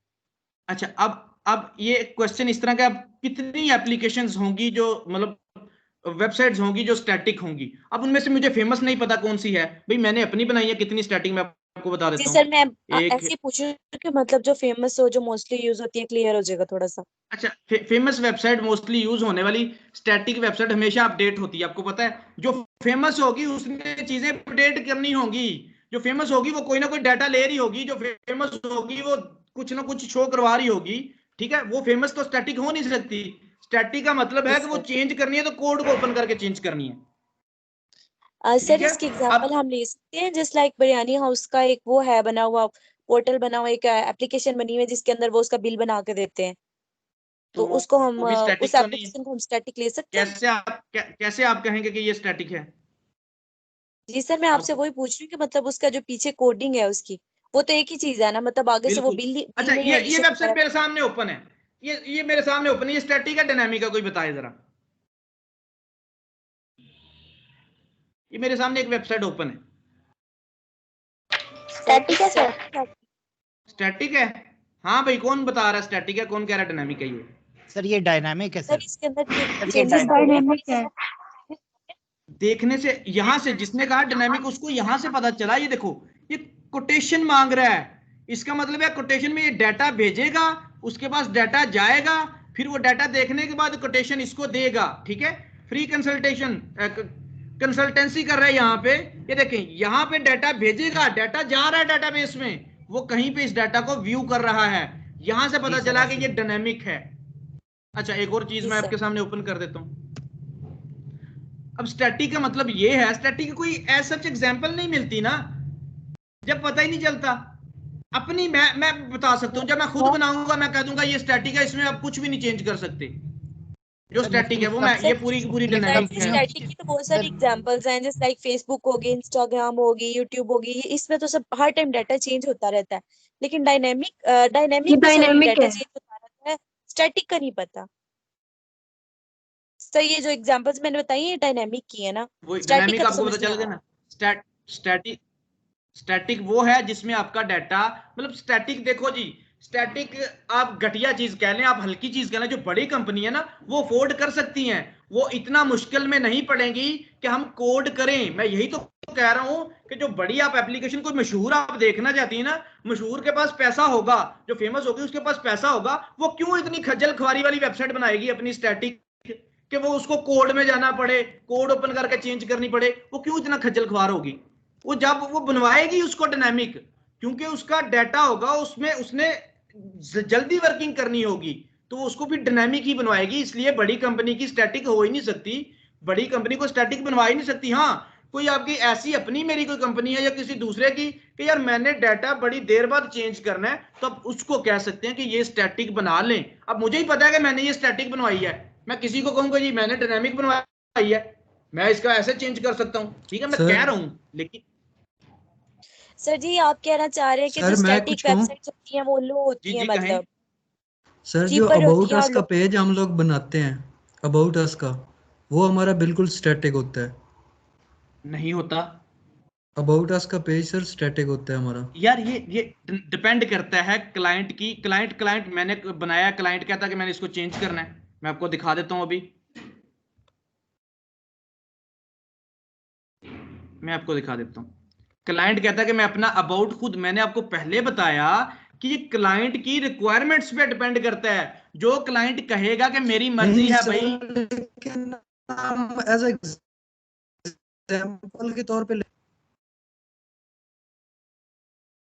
अच्छा, अब ये क्वेश्चन इस तरह का, कितनी एप्लीकेशंस होंगी जो मतलब वेबसाइट्स होंगी जो स्टैटिक होंगी? अब उनमें से मुझे फेमस नहीं पता कौन सी है भाई, मैंने अपनी बनाई है कितनी स्टैटिक, मैं आपको बता
जी
देता
सर,
हूँ।
मैं
एक,
ऐसे ही पूछ रही हूँ कि मतलब जो फेमस हो, जो मोस्टली यूज होती है, क्लियर हो जाएगा थोड़ा सा।
अच्छा, फेमस वेबसाइट, मोस्टली यूज होने वाली स्टैटिक वेबसाइट हमेशा अपडेट होती है, आपको पता है। जो फेमस होगी उसमें चीजें अपडेट करनी होंगी, जो फेमस होगी वो कोई ना कोई डाटा ले रही होगी, जो फेमस होगी वो कुछ ना कुछ शो करवा रही होगी। ठीक है, वो फेमस तो स्टैटिक हो नहीं सकती। स्टैटिक का मतलब
जी
है कि वो
सर।
चेंज करनी है तो कोड को ओपन करके चेंज करनी है।
सर
ठीक है,
इसकी
अब
एग्जांपल हम ले सकते हैं, जस्ट लाइक बिरयानी हाउस का एक वो है बना हुआ, पोर्टल बना हुआ, एक एप्लीकेशन बनी हुई है जिसके अंदर वो उसका बिल बना के देते हैं,
तो
तो उसको हम
वो भी
उस
स्टैटिक तो नहीं है।
एप्लीकेशन को हम स्टैटिक ले सकते हैं।
कैसे आप कहेंगे कि ये स्टैटिक है?
जी सर, मैं आपसे
आप
वही पूछ रही हूँ कि मतलब उसका जो पीछे कोडिंग है उसकी, वो तो एक ही चीज है ना, मतलब आगे से वो
बिल्कुल।
बिल
अच्छा,
में ही
ये
एडिशन होता
वेबसाइट
है।
मेरे सामने ओपन है, ये मेरे सामने ओपन है, ये स्टैटिक है डायनामिक है? कोई बताए जरा। ये मेरे सामने एक वेबसाइट ओपन है,
स्टैटिक है सर।
स्टैटिक है? हाँ भाई, कौन बता रहा है स्टैटिक है, कौन कह रहा है डायनामिक है? ये
सर ये डायनामिक है
सर
सर।
इसके अंदर
सर ये
चेंजेस हो रहे हैं।
डायनेमिक है।
देखने से, यहां से जिसने कहा डायनामिक उसको यहां से पता चला। ये देखो, ये कोटेशन मांग रहा है, इसका मतलब है कोटेशन में ये डाटा भेजेगा, उसके पास डाटा जाएगा, फिर वो डाटा देखने के बाद कोटेशन इसको देगा। ठीक है, फ्री कंसल्टेंसी कर रहा है यहाँ पे। ये देखें, यहाँ पे डाटा भेजेगा, डाटा जा रहा है डाटाबेस में, वो कहीं पे इस डाटा को व्यू कर रहा है, यहां से पता
जी सर,
चला
ऐसे
कि ये
ही।
डायनामिक है। अच्छा, एक और चीज
जी
मैं
सर।
आपके सामने ओपन कर देता हूँ। अब स्टैटिक का मतलब ये है, स्टैटिक की कोई एज सच एग्जांपल नहीं मिलती ना, जब पता ही नहीं चलता। अपनी मैं बता सकता हूँ, जब मैं खुद बनाऊंगा मैं कह दूंगा ये स्टैटिक है, इसमें आप कुछ भी नहीं चेंज कर सकते। जो
सर
स्टैटिक है
मुख्तलिफ
वो मैं, ये
सर
पूरी की पूरी
सर
डायनामिक
जी,
है।
स्टैटिक की तो बहुत सारी
सर
एग्जांपल्स हैं, जैसे लाइक फेसबुक होगी, इंस्टाग्राम होगी, यूट्यूब होगी, इसमें तो सब हर टाइम डाटा चेंज होता रहता है। लेकिन
ये
डायनेमिक तो सर
डायनेमिक
डाटा
है।
चेंज होता रहता है, स्टैटिक का नहीं पता। सर ये जो एग्जांपल्स मैंने बताई है डायनेमिक की है ना,
वो
स्टैटिक का
डायनामिक
तो
आपको
समझ
पता
नहीं
चल
आ
गया
रहा।
ना। स्टैटिक स्टैटिक वो है जिसमें आपका डाटा, मतलब स्टैटिक देखो जी, स्टैटिक आप घटिया चीज कह लें, आप हल्की चीज कह लें, जो बड़ी कंपनी है ना वो अफोर्ड कर सकती हैं, वो इतना मुश्किल में नहीं पड़ेंगी कि हम कोड करें। मैं यही तो कह रहा हूं कि जो बड़ी आप एप्लीकेशन, कोई मशहूर आप देखना चाहती है ना, मशहूर के पास पैसा होगा, जो फेमस होगी उसके पास पैसा होगा, वो क्यों इतनी खज्जल खुआरी वाली वेबसाइट बनाएगी अपनी स्टैटिक, कि वो उसको कोड में जाना पड़े, कोड ओपन करके चेंज करनी पड़े, वो क्यों इतना खज्जल खुआर होगी? वो जब वो बनवाएगी उसको डायनामिक, क्योंकि उसका डाटा होगा उसमें, उसने जल्दी वर्किंग करनी होगी, तो उसको भी डायनामिक ही बनवाएगी। इसलिए बड़ी कंपनी की स्टैटिक हो ही नहीं सकती, बड़ी कंपनी को स्टैटिक बनवा ही नहीं सकती। हाँ, कोई आपकी ऐसी अपनी मेरी कोई कंपनी है या किसी दूसरे की कि यार मैंने डाटा बड़ी देर बाद चेंज करना है, तो अब उसको कह सकते हैं कि ये स्टैटिक बना लें। अब मुझे ही पता है कि मैंने ये स्टैटिक बनवाई है, मैं किसी को कहूंगा जी मैंने डायनामिक बनवाई है, मैं इसका ऐसे चेंज कर सकता हूँ। ठीक है, मैं कह
सर
रहा हूँ, लेकिन
सर जी आप कहना चाह रहे हैं कि जो
सर मैं
स्टैटिक
कुछ कहूँ?
वेबसाइट्स होती हैं वो लो
जी
होती हैं,
जी कहें।
मतलब
सर जो
चीपर होती
अबाउट
हैं
अस
और
का
लो।
पेज हम लोग बनाते हैं, अबाउट अस का, वो हमारा बिल्कुल स्टैटिक होता है।
नहीं होता
अबाउट अस का पेज सर स्टैटिक होता है हमारा।
यार, ये डिपेंड करता है क्लाइंट की, क्लाइंट क्लाइंट मैंने बनाया, क्लाइंट कहता है कि मैंने इसको चेंज करना है, मैं आपको दिखा देता हूं अभी। मैं आपको दिखा देता हूँ। क्लाइंट कहता है कि मैं अपना अबाउट खुद, मैंने आपको पहले बताया कि ये क्लाइंट की रिक्वायरमेंट्स पे डिपेंड करता है। जो क्लाइंट कहेगा कि मेरी मर्जी
नहीं
है
सर,
भाई,
लेकिन हम एज एग्जाम्पल के तौर पे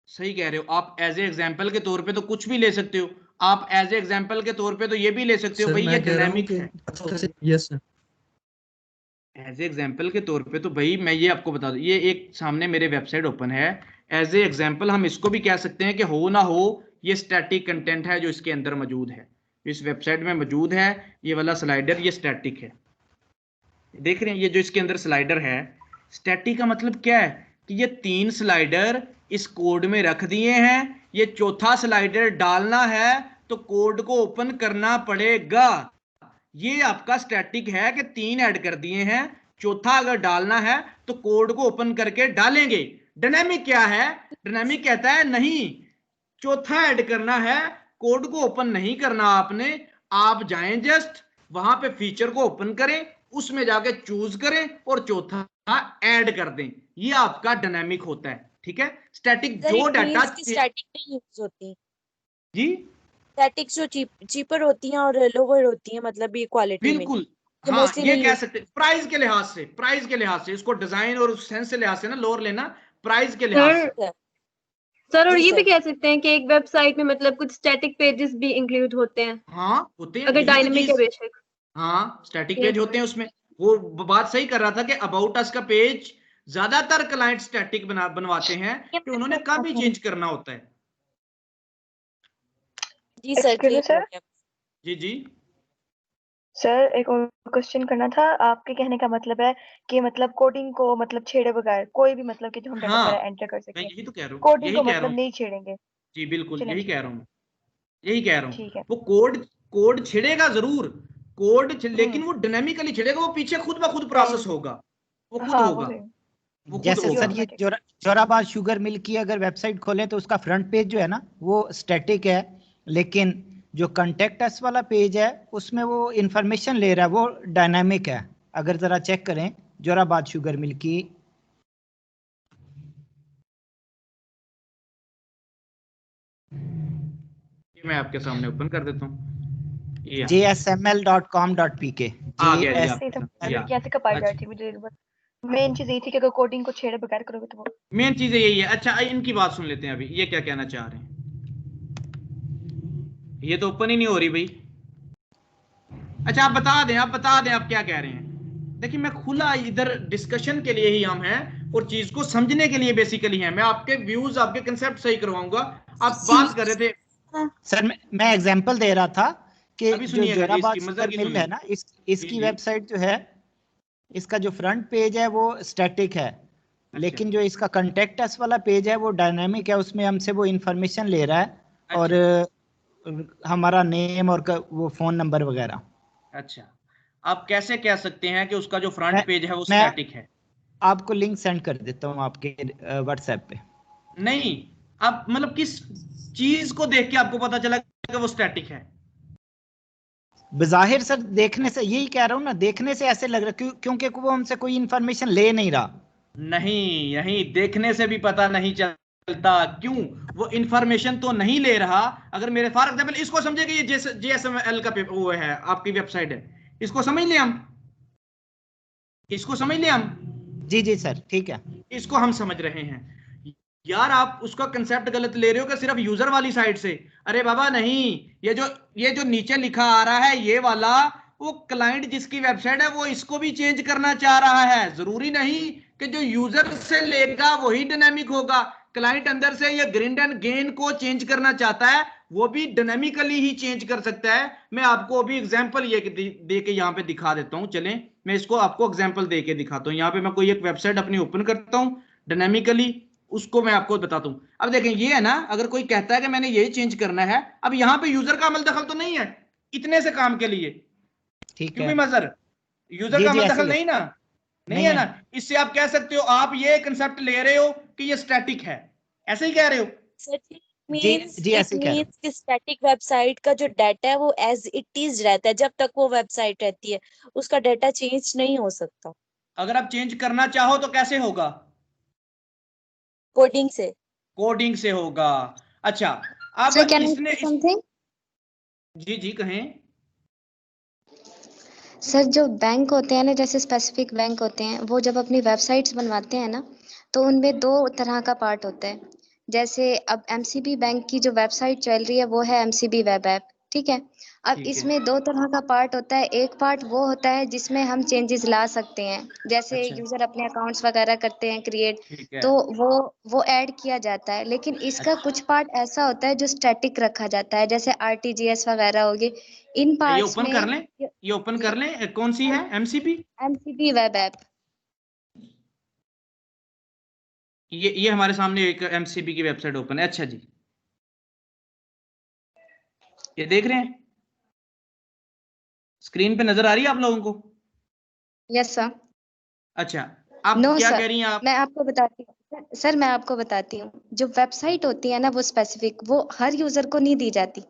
सही कह रहे हो आप, एज ए एग्जाम्पल के तौर पे तो कुछ भी ले सकते हो। आप एज ए एग्जाम्पल के तौर पे तो ये भी ले सकते हो
सर
भाई ये
मैं कह रहा हूँ
डायनामिक
कि
है।
Yes sir,
as a example के तौर पे तो भाई मैं ये आपको बता दूं, ये एक सामने मेरे वेबसाइट ओपन है, एज ए एग्जाम्पल हम इसको भी कह सकते हैं कि हो ना हो ये स्टैटिक कंटेंट है जो इसके अंदर मौजूद है, इस वेबसाइट में मौजूद है। ये वाला स्लाइडर ये स्टैटिक है, देख रहे हैं ये जो इसके अंदर स्लाइडर है। स्टैटिक का मतलब क्या है कि ये 3 स्लाइडर इस कोड में रख दिए हैं, ये चौथा स्लाइडर डालना है तो कोड को ओपन करना पड़ेगा। ये आपका स्टैटिक है कि 3 ऐड कर दिए हैं, चौथा अगर डालना है तो कोड को ओपन करके डालेंगे। डायनामिक क्या है? डायनामिक कहता है नहीं, चौथा ऐड करना है, कोड को ओपन नहीं करना आपने, आप जाएं जस्ट वहां पे फीचर को ओपन करें, उसमें जाके चूज करें और चौथा ऐड कर दें। ये आपका डायनामिक होता है, ठीक है। स्टैटिक
सर
जो
इट
डाटा
मींस कि स्टैटिक नहीं यूज होती,
जी
स्टैटिक जो चीपर होती हैं और लोअर होती हैं, मतलब ये क्वालिटी में
बिल्कुल,
ये
हाँ
मोस्टली
ये
नहीं
कह
यूज।
सकते प्राइस के लिहाज से, प्राइस के लिहाज से इसको डिजाइन और सेंस के लिहाज से ना लोअर लेना, प्राइस के लिहाज से।
सर सर और
जी
ये भी
सर,
कह सकते हैं कि एक वेबसाइट में मतलब कुछ स्टैटिक पेजेस भी इंक्लूड होते हैं
हाँ होते हैं,
अगर
यही तो
डायनेमिक है
चीज,
बेशक।
हाँ स्टैटिक
ठीक
पेज
है।
होते हैं उसमें। वो बात सही कर रहा था कि अबाउट अस का पेज ज्यादातर क्लाइंट स्टैटिक बनवाते हैं कि उन्होंने कब भी चेंज करना होता है।
जी सर
एक्सक्यूज मी
क्लियर हो
सर,
गया।
जी जी
सर एक और क्वेश्चन करना था। आपके कहने का मतलब है कि मतलब कोडिंग को मतलब छेड़े बगैर कोई भी मतलब कि जो हम डाटा
हाँ,
वगैरह एंटर कर
मैं
सकें,
यही तो कह रहा हूँ,
कोडिंग
यही
को
कह रहा
मतलब
हूँ।
नहीं छेड़ेंगे।
जी बिल्कुल
चलें
यही
ठीक
कह
है,
रहा हूँ, यही कह रहा हूँ।
ठीक है।
वो कोड कोड छिड़ेगा जरूर, लेकिन
हम्म,
वो डायनेमिकली छिड़ेगा, वो पीछे खुद ब खुद
हाँ
प्रोसेस होगा, वो खुद
हाँ वो
होगा,
सही,
वो खुद
जैसे
सही
होगा।
सर ये
ऑटोमेटिक।
जोराबाद शुगर मिल की अगर वेबसाइट खोलें तो उसका फ्रंट पेज जो है ना वो स्टैटिक है, लेकिन जो कॉन्टेक्ट अस वाला पेज है उसमें वो इंफॉर्मेशन ले रहा है, वो डायनामिक है। अगर जरा चेक करें जोराबाद शुगर मिल की,
ये मैं आपके सामने ओपन कर देता हूँ, ये
jsml.com.pk,
आ गया जी
सही
आपके
था,
सामने, या
यहाँ से कब आ
अच्छा
जाती मुझे एक बार। मेन चीज यही थी कि अगर कोडिंग को छेड़े बगैर करोगे तो वो
मेन चीज यही है। अच्छा इनकी बात सुन लेते हैं, अभी ये क्या कहना चाह रहे हैं। ये तो ओपन ही नहीं हो रही भाई। अच्छा आप बता दें, आप क्या कह रहे हैं। देखिए मैं खुला, इधर डिस्कशन के लिए ही हम हैं और चीज को समझने के लिए बेसिकली हैं। मैं आपके व्यूज, आपके कंसेप्ट सही करवाऊंगा। आप बात कर रहे थे,
सर मैं एग्जांपल दे रहा था कि
अभी
जो
सुनिएगा जी,
जोराबाद
इसकी मजर
शुगर
की
मिल
सुनिए।
है ना,
जी
इसकी
जी
वेबसाइट जो है, इसका जो फ्रंट पेज है वो स्टैटिक है,
अच्छा
लेकिन जो इसका कॉन्टेक्ट अस वाला पेज है वो डायनामिक है, उसमें हमसे वो इंफॉर्मेशन ले रहा है और हमारा नेम और वो फोन नंबर वगैरह।
अच्छा आप कैसे कह सकते हैं कि उसका जो
मैं
फ्रंट पेज है वो
मैं
स्टैटिक है?
आपको लिंक सेंड कर देता हूँ आपके व्हाट्सएप पे।
नहीं, आप मतलब किस चीज को देख के आपको पता चला कि वो स्टैटिक है?
बज़ाहिर सर देखने से, यही कह रहा हूँ ना, देखने से ऐसे लग रहा है क्योंकि वो हमसे कोई इंफॉर्मेशन ले नहीं रहा।
नहीं नहीं, देखने से भी पता नहीं चलता। क्यों? वो इंफॉर्मेशन तो नहीं ले रहा। अगर मेरे फॉर एग्जाम्पल इसको समझे कि ये JSML का वो है, आपकी वेबसाइट है, इसको समझ लिया हम, इसको समझ लिया हम,
जी जी सर ठीक है।
इसको हम समझ रहे हैं। यार आप उसका कंसेप्ट गलत ले रहे हो कि सिर्फ यूजर वाली साइड से। अरे बाबा नहीं, ये जो नीचे लिखा आ रहा है ये वाला, वो क्लाइंट जिसकी वेबसाइट है वो इसको भी चेंज करना चाह रहा है। जरूरी नहीं कि जो यूजर से लेगा वही डायनेमिक होगा। क्लाइंट अंदर से ये ग्रिड एंड गेन को चेंज करना चाहता है, वो भी डायनेमिकली ही चेंज कर सकता है। मैं आपको अभी एग्जांपल ये दे के यहाँ पे दिखा देता हूँ। चलें मैं इसको आपको एग्जांपल दे के दिखाता हूँ। यहाँ पे मैं कोई एक वेबसाइट अपनी ओपन करता हूँ डायनेमिकली, उसको मैं आपको बताता हूं। अब देखें ये है ना, अगर कोई कहता है कि मैंने ये चेंज करना है, अब यहां पे यूजर का अमल दखल तो नहीं है इतने से काम के लिए,
ठीक
क्यों
है।
भी मजर, यूजर
जी
का
जी
अमल
ऐसे
दखल
ही है।
नहीं ना, नहीं
नहीं
है
है।
ना। इससे आप कह सकते हो, आप ये कंसेप्ट ले रहे हो कि ये स्टैटिक है, ऐसे ही कह रहे हो।
सर
जी जी
इट
ऐसे ही कह रहा हूँ।
मींस कि स्टैटिक वेबसाइट का जो डाटा है वो एज इट इज रहता है जब तक वो वेबसाइट रहती है, उसका डाटा चेंज नहीं हो सकता।
अगर आप चेंज करना चाहो तो कैसे होगा?
कोडिंग से।
कोडिंग से होगा। अच्छा, अब
सर कैन आई
इसने
से समथिंग?
जी जी कहें।
सर जो बैंक होते हैं ना, जैसे स्पेसिफिक बैंक होते हैं, वो जब अपनी वेबसाइट्स बनवाते हैं ना, तो उनमें 2 तरह का पार्ट होता है। जैसे अब एमसीबी बैंक की जो वेबसाइट चल रही है वो है एमसीबी वेब ऐप, ठीक है। अब
ठीक है।
इसमें 2 तरह का पार्ट होता है। एक पार्ट वो होता है जिसमें हम चेंजेस ला सकते हैं, जैसे
अच्छा,
यूजर अपने अकाउंट्स वगैरह करते हैं क्रिएट,
ठीक है।
तो वो ऐड किया जाता है। लेकिन इसका
अच्छा,
कुछ पार्ट ऐसा होता है जो स्टैटिक रखा जाता है, जैसे आरटीजीएस वगैरह हो गए। इन
ये
पार्ट्स
ओपन कर
में
लें, ये ओपन कर लें। कौन सी है? एमसीपी?
MCB web app.
ये हमारे सामने एक एमसीबी की वेबसाइट ओपन है। अच्छा जी, ये देख रहे हैं, स्क्रीन पे नजर आ रही है आप लोगों को?
Yes sir.
अच्छा, आप
नो
क्या
सर,
कह रही हैं आप?
मैं आपको बताती हूँ सर, मैं आपको बताती हूँ। जो वेबसाइट होती है ना वो स्पेसिफिक, वो हर यूजर को नहीं दी जाती।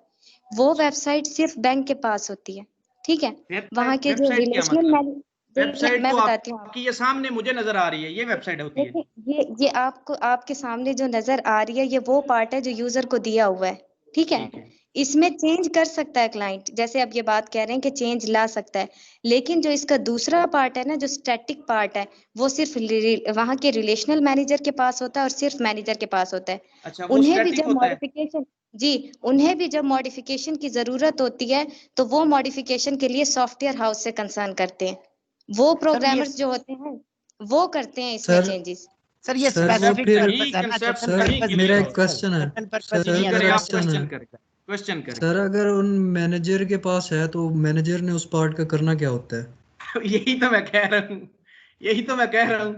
वो वेबसाइट सिर्फ बैंक के पास होती है, ठीक है। वहाँ के जो
वेबसाइट क्या
रिलेशनल
मतलब? वेबसाइट
मैं
तो
बताती हूँ
आपकी ये सामने मुझे नजर आ रही है, ये वेबसाइट होती है।
देखिए, ये आपको आपके सामने जो नजर आ रही है, ये वो पार्ट है जो यूजर को दिया हुआ है, ठीक है।
ठीक है।
इसमें चेंज कर सकता है क्लाइंट, जैसे अब ये बात कह रहे हैं कि चेंज ला सकता है। लेकिन जो इसका दूसरा पार्ट है ना, जो स्टैटिक पार्ट है, वो सिर्फ वहाँ के रिलेशनल मैनेजर के पास होता है और सिर्फ मैनेजर के पास होता है।
अच्छा, वो
उन्हें भी
स्टैटिक
जब
होता है।
मॉडिफिकेशन जी, उन्हें भी जब मॉडिफिकेशन की जरूरत होती है, तो वो मॉडिफिकेशन के लिए सॉफ्टवेयर हाउस से कंसर्न करते हैं। वो
सर ये
प्रोग्रामर्स जो होते हैं वो करते हैं इसमें
सर
चेंजेस।
सर ये
सर वो
स्पेसिफिक
फिर
पर्पस है ना,
कंसेप्ट
जनरल
सर
नहीं
पर्पस
क्लियर
मेरा
नहीं
हो
एक
है
रहा।
सर,
क्वेश्चन है।
जनरल पर्पस
सर
नहीं
जी
है
मेरा
करें,
सर
आप
आपका।
क्वेश्चन है।
क्वेश्चन करें।
सर अगर उन मैनेजर के पास है तो मैनेजर ने उस पार्ट का करना क्या होता है?
यही तो मैं कह रहा हूँ, यही तो मैं कह रहा हूँ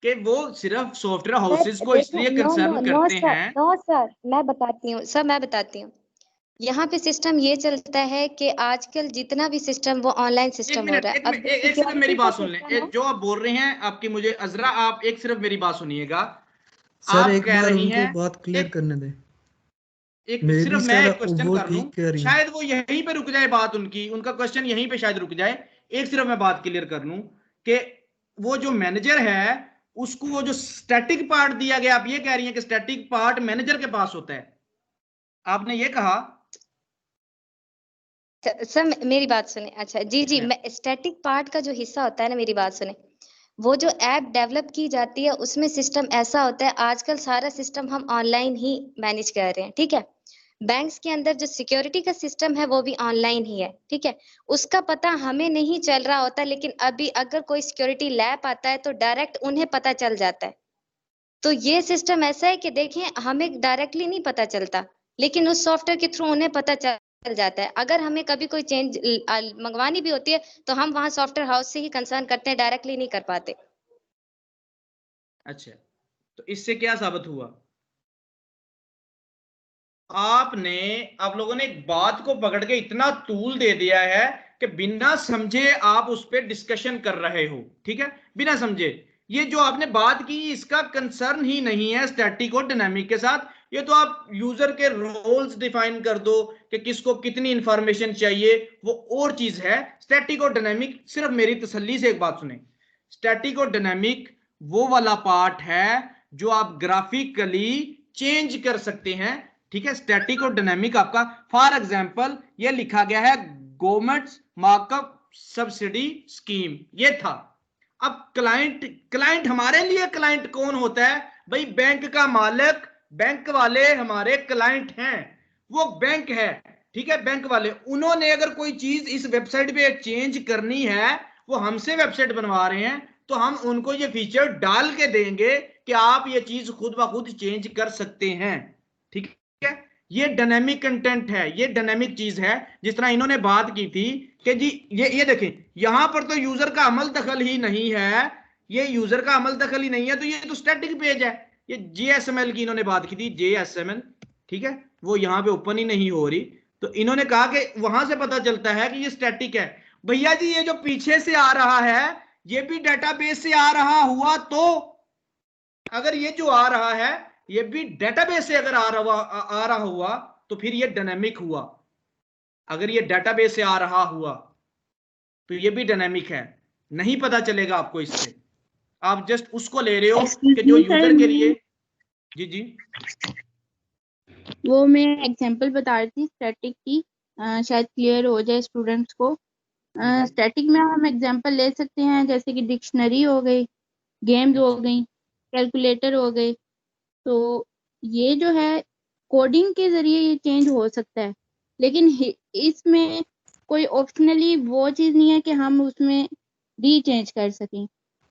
कि वो सिर्फ सॉफ्टवेयर
सर
हाउसेस को
देखो,
इसलिए
नो नो
कंसर्न
नो
करते
सर,
हैं।
नो सर, मैं बताती हूँ सर, मैं बताती हूँ। यहाँ पे सिस्टम ये चलता है कि आजकल जितना भी सिस्टम वो ऑनलाइन
एक
सिस्टम हो
मिनट,
रहा है।
एक
अब
मिनट,
जो
एक सिर्फ मेरी
सिक्योरिटी का
बात सुन लें।
सिस्टम है,
जो आप बोल रहे हैं आपकी, मुझे अजरा, आप एक सिर्फ मेरी बात सुनिएगा।
सर
आप
एक
कह
बार
रही
उनको
हैं,
बात क्लियर
एक
करने दें।
एक
मे
सिर्फ
बी
मैं
सर
एक क्वेश्चन
वो
कर लूं,
ठीक कह रही हैं।
शायद वो यहीं पे रुक जाए बात उनकी, उनका क्वेश्चन यहीं पे शायद रुक जाए। एक सिर्फ मैं बात क्लियर कर लूं कि वो जो मैनेजर है उसको वो जो स्टैटिक पार्ट दिया गया, आप ये कह रही हैं कि स्टैटिक पार्ट मैनेजर के पास होता है, आपने ये कहा?
सर मेरी बात सुने। अच्छा जी जी,
अच्छा,
मैं स्टैटिक पार्ट का जो हिस्सा होता है ना, मेरी बात सुने। वो जो ऐप डेवलप की जाती है उसमें सिस्टम ऐसा होता है, आजकल सारा सिस्टम हम ऑनलाइन ही मैनेज कर रहे हैं, ठीक है। बैंक्स के अंदर जो सिक्योरिटी का सिस्टम है वो भी ऑनलाइन ही है, ठीक है। उसका पता हमें नहीं चल रहा होता, लेकिन अभी अगर कोई सिक्योरिटी लैप आता है तो डायरेक्ट उन्हें पता चल जाता है। तो ये सिस्टम ऐसा है कि देखें, हमें डायरेक्टली नहीं पता चलता, लेकिन उस सॉफ्टवेयर के थ्रू उन्हें पता चल जाता है। अगर हमें कभी कोई चेंज मंगवानी भी होती है तो हम वहां सॉफ्टवेयर हाउस से ही कंसर्न करते हैं, डायरेक्टली नहीं कर पाते।
अच्छा, तो इससे क्या साबित हुआ? आपने, आप लोगों ने एक बात को पकड़ के इतना तूल दे दिया है कि बिना समझे आप उस पर डिस्कशन कर रहे हो, ठीक है, बिना समझे। ये जो आपने बात की इसका कंसर्न ही नहीं है स्टैटिक और डायनामिक के साथ। ये तो आप यूजर के रोल्स डिफाइन कर दो कि किसको कितनी इंफॉर्मेशन चाहिए, वो और चीज है। स्टैटिक और डायनामिक, सिर्फ मेरी तसल्ली से एक बात सुने, स्टैटिक और डायनामिक वो वाला पार्ट है जो आप ग्राफिकली चेंज कर सकते हैं, ठीक है। स्टैटिक और डायनामिक आपका, फॉर एग्जांपल ये लिखा गया है गवर्नमेंट मार्कअप सब्सिडी स्कीम, ये था। अब क्लाइंट, क्लाइंट हमारे लिए क्लाइंट कौन होता है भाई? बैंक का मालिक, बैंक वाले हमारे क्लाइंट हैं, वो बैंक है, ठीक है। बैंक वाले, उन्होंने अगर कोई चीज इस वेबसाइट पे चेंज करनी है, वो हमसे वेबसाइट बनवा रहे हैं, तो हम उनको ये फीचर डाल के देंगे कि आप ये चीज खुद ब खुद चेंज कर सकते हैं, ठीक है। ये डायनेमिक कंटेंट है, ये डायनेमिक चीज है। जिस तरह इन्होंने बात की थी कि जी ये देखें, यहां पर तो यूजर का अमल दखल ही नहीं है, ये यूजर का अमल दखल ही नहीं है, तो ये तो स्टैटिक पेज है। ये JSML की इन्होंने बात की थी, JSML, ठीक है, वो यहां पे ओपन ही नहीं हो रही। तो इन्होंने कहा कि वहां से पता चलता है कि ये स्टैटिक है। भैया जी ये जो पीछे से आ रहा है ये भी डेटाबेस से आ रहा हुआ, तो अगर ये जो आ रहा है ये भी डेटाबेस से अगर आ रहा हुआ तो फिर ये डायनेमिक हुआ। अगर ये डेटाबेस से आ रहा हुआ तो ये भी डायनेमिक है। नहीं पता चलेगा आपको इससे। आप जस्ट उसको ले रहे हो
Excuse
कि जो
me, sir,
यूजर के लिए। जी जी
वो मैं एग्जांपल बता रही थी स्टैटिक की, शायद क्लियर हो जाए स्टूडेंट्स को। स्टैटिक में हम एग्जांपल ले सकते हैं जैसे कि डिक्शनरी हो गई, गेम्स हो गई, कैलकुलेटर हो गई। तो ये जो है कोडिंग के जरिए ये चेंज हो सकता है, लेकिन इसमें कोई ऑप्शनली वो चीज़ नहीं है कि हम उसमें रीचेंज कर सकें।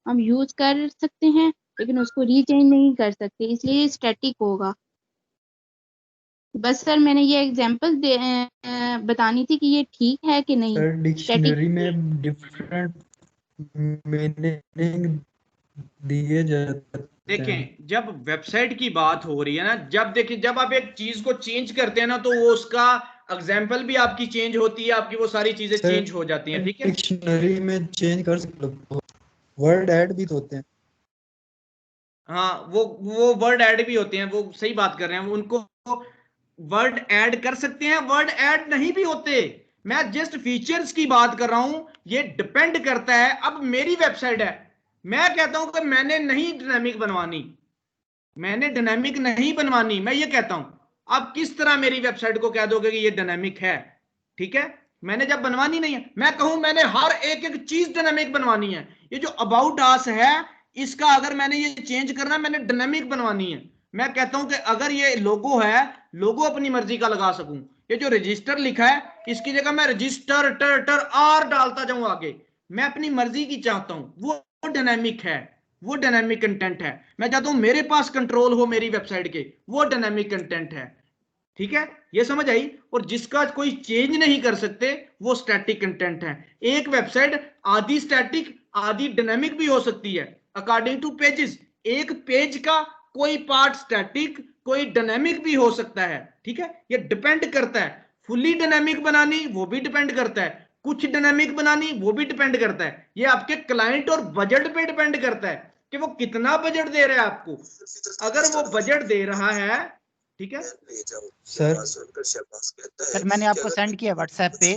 हम यूज कर सकते हैं लेकिन उसको रीचेंज नहीं कर सकते, इसलिए स्टैटिक होगा। बस सर मैंने ये एग्जांपल बतानी थी कि ये ठीक है कि नहीं।
सर
स्टैटिक
डिक्शनरी में डिफरेंट मीनिंग दिए जाते हैं।
देखें, जब वेबसाइट की बात हो रही है ना, जब देखिए जब आप एक चीज को चेंज करते हैं ना, तो वो उसका एग्जाम्पल भी आपकी चेंज होती है, आपकी वो सारी चीजें
सर
चेंज हो जाती हैं। ठीक है,
डिक्शनरी में चेंज कर सकते हो, वर्ड ऐड भी तो होते हैं।
हाँ वो वर्ड ऐड भी होते हैं, वो सही बात कर रहे हैं, उनको वर्ड ऐड कर सकते हैं, वर्ड ऐड नहीं भी होते। मैं जस्ट फीचर्स की बात कर रहा हूं, ये डिपेंड करता है। अब मेरी वेबसाइट है, मैं कहता हूं कि मैंने नहीं डायनामिक बनवानी, मैंने डायनामिक नहीं बनवानी, मैं ये कहता हूं। आप किस तरह मेरी वेबसाइट को कह दोगे कि ये डायनामिक है? ठीक है, मैंने जब बनवानी नहीं है, मैं कहूं मैंने हर एक एक चीज डायनामिक बनवानी है। ये जो अबाउट अस है, इसका अगर मैंने ये चेंज करना, मैंने डायनामिक बनवानी है। मैं कहता हूं कि अगर ये लोगो है, लोगो अपनी मर्जी का लगा सकूं। ये जो रजिस्टर लिखा है, इसकी जगह मैं रजिस्टर टर टर आर डालता जाऊं आगे, मैं अपनी मर्जी की चाहता हूं, वो डायनामिक है, वो डायनामिक कंटेंट है। मैं चाहता हूं मेरे पास कंट्रोल हो मेरी वेबसाइट के, वो डायनामिक कंटेंट है। ठीक है, ये समझ आई? और जिसका कोई चेंज नहीं कर सकते, वो स्टैटिक कंटेंट है। एक वेबसाइट आधी स्टैटिक आधी डायनामिक भी हो सकती है, अकॉर्डिंग टू पेजेस। एक पेज का कोई पार्ट स्टैटिक, कोई डायनामिक भी हो सकता है। ठीक है, ये डिपेंड करता है। फुली डायनामिक बनानी, वो भी डिपेंड करता है। कुछ डायनामिक बनानी, वो भी डिपेंड करता है। ये आपके क्लाइंट और बजट पे डिपेंड करता है कि वो कितना बजट दे रहा है आपको। अगर वो बजट दे रहा है, ठीक है
सर मैंने आपको सेंड किया व्हाट्सएप पे,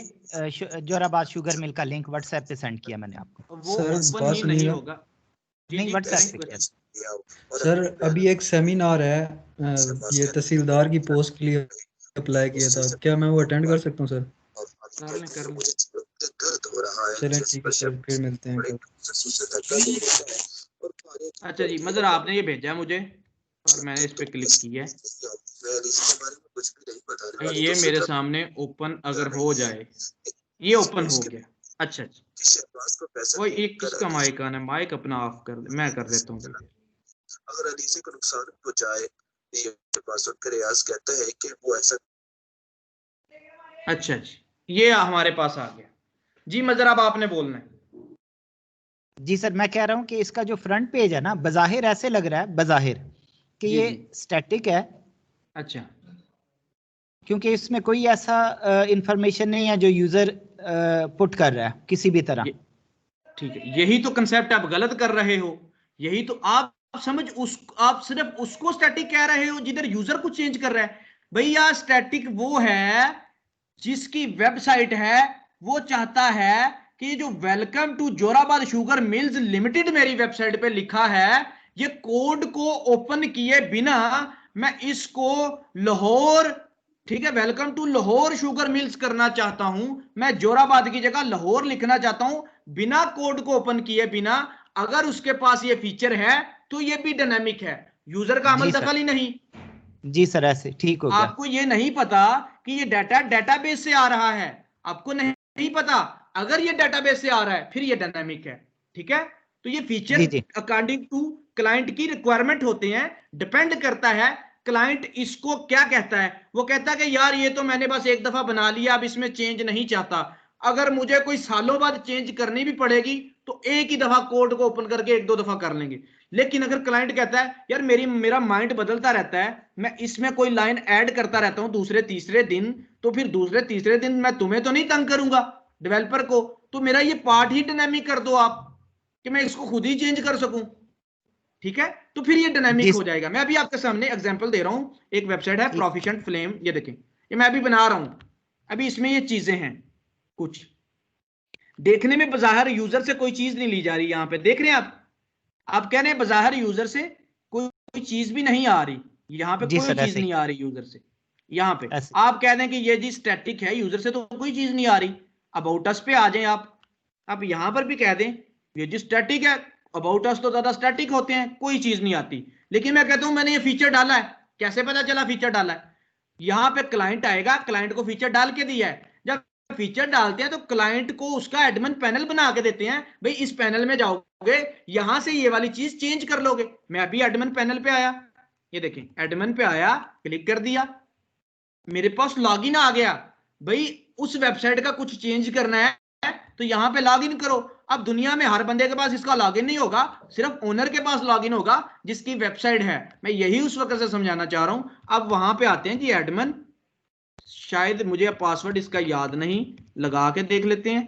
जोराबाद शुगर मिल का लिंक व्हाट्सएप पे सेंड किया मैंने आपको।
वो
सर,
ओपन
बात
ही नहीं
सुनिएगा।
होगा।
नहीं,
जी,
व्हाट्सएप पे
करें।
किया।
सर अभी एक सेमिनार है, ये तहसीलदार की पोस्ट के लिए अप्लाई किया था, क्या मैं वो अटेंड कर सकता हूँ सर?
कर लें।
चलें ठीक है सर, फिर मिलते हैं कल।
अच्छा जी, मजर आपने ये भेजा है मुझे और मैंने इस पे क्लिक किया है। ये मेरे सामने ओपन अगर हो जाए, ये ओपन हो गया। अच्छा अच्छा, वो ये किसका माइक आना है? माइक अपना ऑफ कर दे, मैं कर देता हूँ।
अगर अलीजे को नुकसान पहुंचाए, ये पासवर्ड का रियाज कहता है कि वो ऐसा।
अच्छा जी, ये हमारे पास आ गया जी। मजर अब आपने बोलना है।
जी सर, मैं कह रहा हूँ कि इसका जो फ्रंट पेज है ना, बज़ाहिर ऐसे लग रहा है, बज़ाहिर कि
जी,
ये
जी।
स्टैटिक है,
अच्छा,
क्योंकि इसमें कोई ऐसा इंफॉर्मेशन नहीं है जो यूजर पुट कर रहा है किसी भी तरह।
ठीक है, यही तो कंसेप्ट आप गलत कर रहे हो। यही तो आप आप सिर्फ उसको स्टैटिक कह रहे हो जिधर यूजर को चेंज कर रहा है। भैया स्टैटिक वो है जिसकी वेबसाइट है, वो चाहता है कि जो welcome to Jorabad sugar mills limited मेरी वेबसाइट पे लिखा है, ये कोड को ओपन किए बिना मैं इसको लाहौर, ठीक है, welcome to Lahore sugar mills करना चाहता हूं, मैं जोराबाद की जगह लाहौर लिखना चाहता हूं, बिना कोड को ओपन किए बिना। अगर उसके पास ये फीचर है तो ये भी डायनामिक है, यूजर का अमल
जी सर।
दखल ही नहीं।
जी सर, ऐसे ठीक हो गया।
आपको ये नहीं पता कि ये डाटा डेटाबेस से आ रहा है, आपको नहीं पता। अगर ये डेटाबेस से आ रहा है फिर ये डायनामिक है। ठीक है, तो ये फीचर
जी जी
अकॉर्डिंग टू क्लाइंट की रिक्वायरमेंट होते हैं, डिपेंड करता है क्लाइंट इसको क्या कहता है। वो कहता है कि यार ये तो मैंने बस एक दफा बना लिया, अब इसमें चेंज नहीं चाहता। अगर मुझे कोई सालों बाद चेंज करनी भी पड़ेगी तो एक ही दफा कोड को ओपन करके एक दो दफा कर लेंगे। लेकिन अगर क्लाइंट कहता है यार मेरा माइंड बदलता रहता है, मैं इसमें कोई लाइन ऐड करता रहता हूं दूसरे तीसरे दिन, तो फिर दूसरे तीसरे दिन मैं तुम्हें तो नहीं तंग करूंगा डेवलपर को, तो मेरा ये पार्ट ही डायनामिक कर दो आप, कि मैं इसको खुद ही चेंज कर सकूं। ठीक है, तो फिर ये डायनामिक हो जाएगा। मैं अभी आपके सामने एग्जांपल दे रहा हूं, एक वेबसाइट है प्रोफिशिएंट फ्लेम, ये देखें, ये मैं अभी बना रहा हूं, अभी इसमें ये चीजें हैं कुछ। देखने में बज़ाहिर यूजर से कोई चीज नहीं ली जा रही, यहाँ पे देख रहे हैं आप कह रहे हैं बज़ाहिर यूजर से कोई चीज भी नहीं आ रही, यहाँ पे
जी
कोई
सर,
चीज
ऐसे ही
नहीं आ रही यूजर से। यहाँ पे
ऐसे
आप कह दें कि ये जी स्टैटिक है, यूजर से तो कोई चीज नहीं आ रही। अबाउट अस पे आ जाएं आप यहाँ पर भी कह दें ये जी स्टैटिक है, अबाउट अस तो ज्यादा स्टैटिक होते हैं, कोई चीज नहीं आती। लेकिन मैं कहता हूं मैंने ये फीचर डाला है, कैसे पता चला फीचर डाला है? यहाँ पे क्लाइंट आएगा, क्लाइंट को फीचर डाल के दिया है, जब फीचर डालते हैं तो क्लाइंट को उसका एडमिन पैनल बना के देते हैं, भाई इस पैनल में जाओगे यहां से ये वाली चीज चेंज कर लोगे। मैं अभी एडमिन पैनल पे आया, ये देखें एडमिन पे आया, क्लिक कर दिया, मेरे पास लॉगिन आ गया। भाई उस वेबसाइट का कुछ चेंज करना है तो यहां पे लॉगिन करो। अब दुनिया में हर बंदे के पास इसका लॉगिन नहीं होगा, सिर्फ ओनर के पास लॉगिन होगा जिसकी वेबसाइट है। मैं यही उस वक्त से समझाना चाह रहा हूं। अब वहां पे आते हैं जी एडमिन, शायद मुझे पासवर्ड इसका याद नहीं, लगा के देख लेते हैं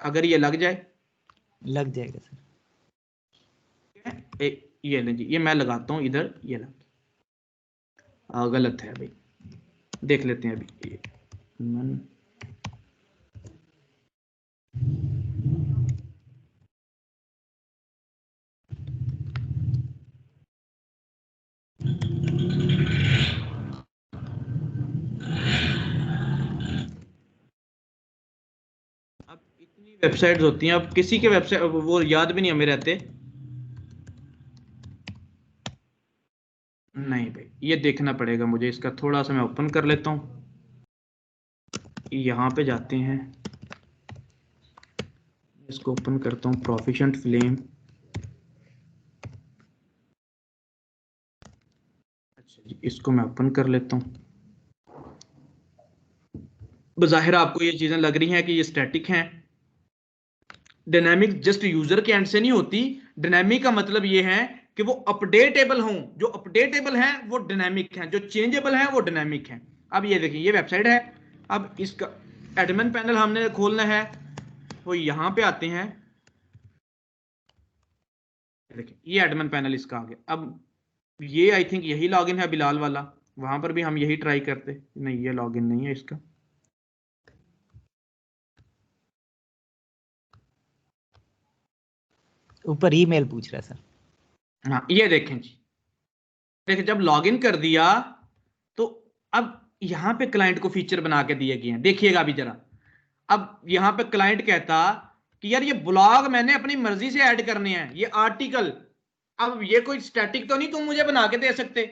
अगर ये लग जाए।
लग जाएगा सर।
ये ले जी, ये मैं लगाता हूं इधर, ये लग गलत है भाई, देख लेते हैं अभी। अब इतनी वेबसाइट्स होती हैं, अब किसी के वेबसाइट वो याद भी नहीं हमें रहते। नहीं भाई ये देखना पड़ेगा मुझे, इसका थोड़ा सा मैं ओपन कर लेता हूं। यहाँ पे जाते हैं, इसको ओपन करता हूँ, प्रोफिशिएंट फ्लेम। अच्छा जी, इसको मैं ओपन कर लेता हूँ। बज़ाहिर आपको ये चीजें लग रही हैं कि ये स्टैटिक हैं। डायनामिक जस्ट यूजर के एंड से नहीं होती। डायनामिक का मतलब ये है कि वो अपडेटेबल हों, जो अपडेटेबल हैं वो डायनामिक हैं, जो चेंजेबल हैं वो डायनामिक हैं। अब ये देखिए ये वेबसाइट है, अब इसका एडमिन पैनल हमने खोलना है, वो यहाँ पे आते हैं, देखिए ये एडमिन पैनल इसका आ गया। अब ये आई थिंक यही लॉगिन है बिलाल वाला, वहां पर भी हम यही ट्राई करते, नहीं ये लॉगिन नहीं है इसका।
ऊपर ईमेल पूछ रहा है सर।
हाँ ये देखें जी, देखिए जब लॉगिन कर दिया तो अब यहाँ पे क्लाइंट को फीचर बना के दिए गए हैं, देखिएगा अभी जरा। अब यहाँ पे क्लाइंट कहता कि यार ये ब्लॉग मैंने अपनी मर्जी से ऐड करने हैं, ये आर्टिकल, अब ये कोई स्टैटिक तो नहीं तुम मुझे बना के दे सकते,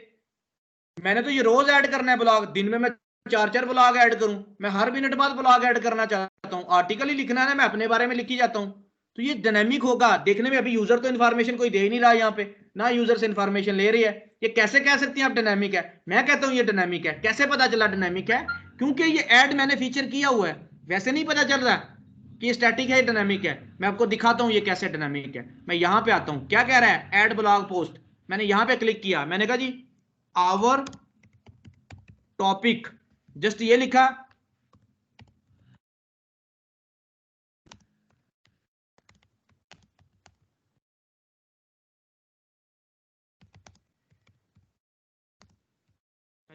मैंने तो ये रोज ऐड करना है ब्लॉग, दिन में मैं 4-4 ब्लॉग ऐड करूं, मैं हर मिनट बाद ब्लॉग ऐड करना चाहता हूं, आर्टिकल ही लिखना है ना, मैं अपने बारे में लिखी जाता हूं। तो ये डायनामिक होगा देखने में। अभी यूजर तो इन्फॉर्मेशन कोई दे ही नहीं रहा, यहाँ पे ना यूजर से इन्फॉर्मेशन ले रही है, ये कैसे कह सकती हैं आप डायनामिक है? मैं कहता हूं ये डायनामिक है। कैसे पता चला डायनामिक है? क्योंकि ये ऐड मैंने फीचर किया हुआ है, वैसे नहीं पता चल रहा कि ये स्टैटिक है डायनामिक है। मैं आपको दिखाता हूं ये कैसे डायनामिक है। मैं यहाँ पे आता हूं, क्या कह रहा है, ऐड ब्लॉग पोस्ट, मैंने यहाँ पे क्लिक किया, मैंने कहा जी आवर टॉपिक, जस्ट ये लिखा,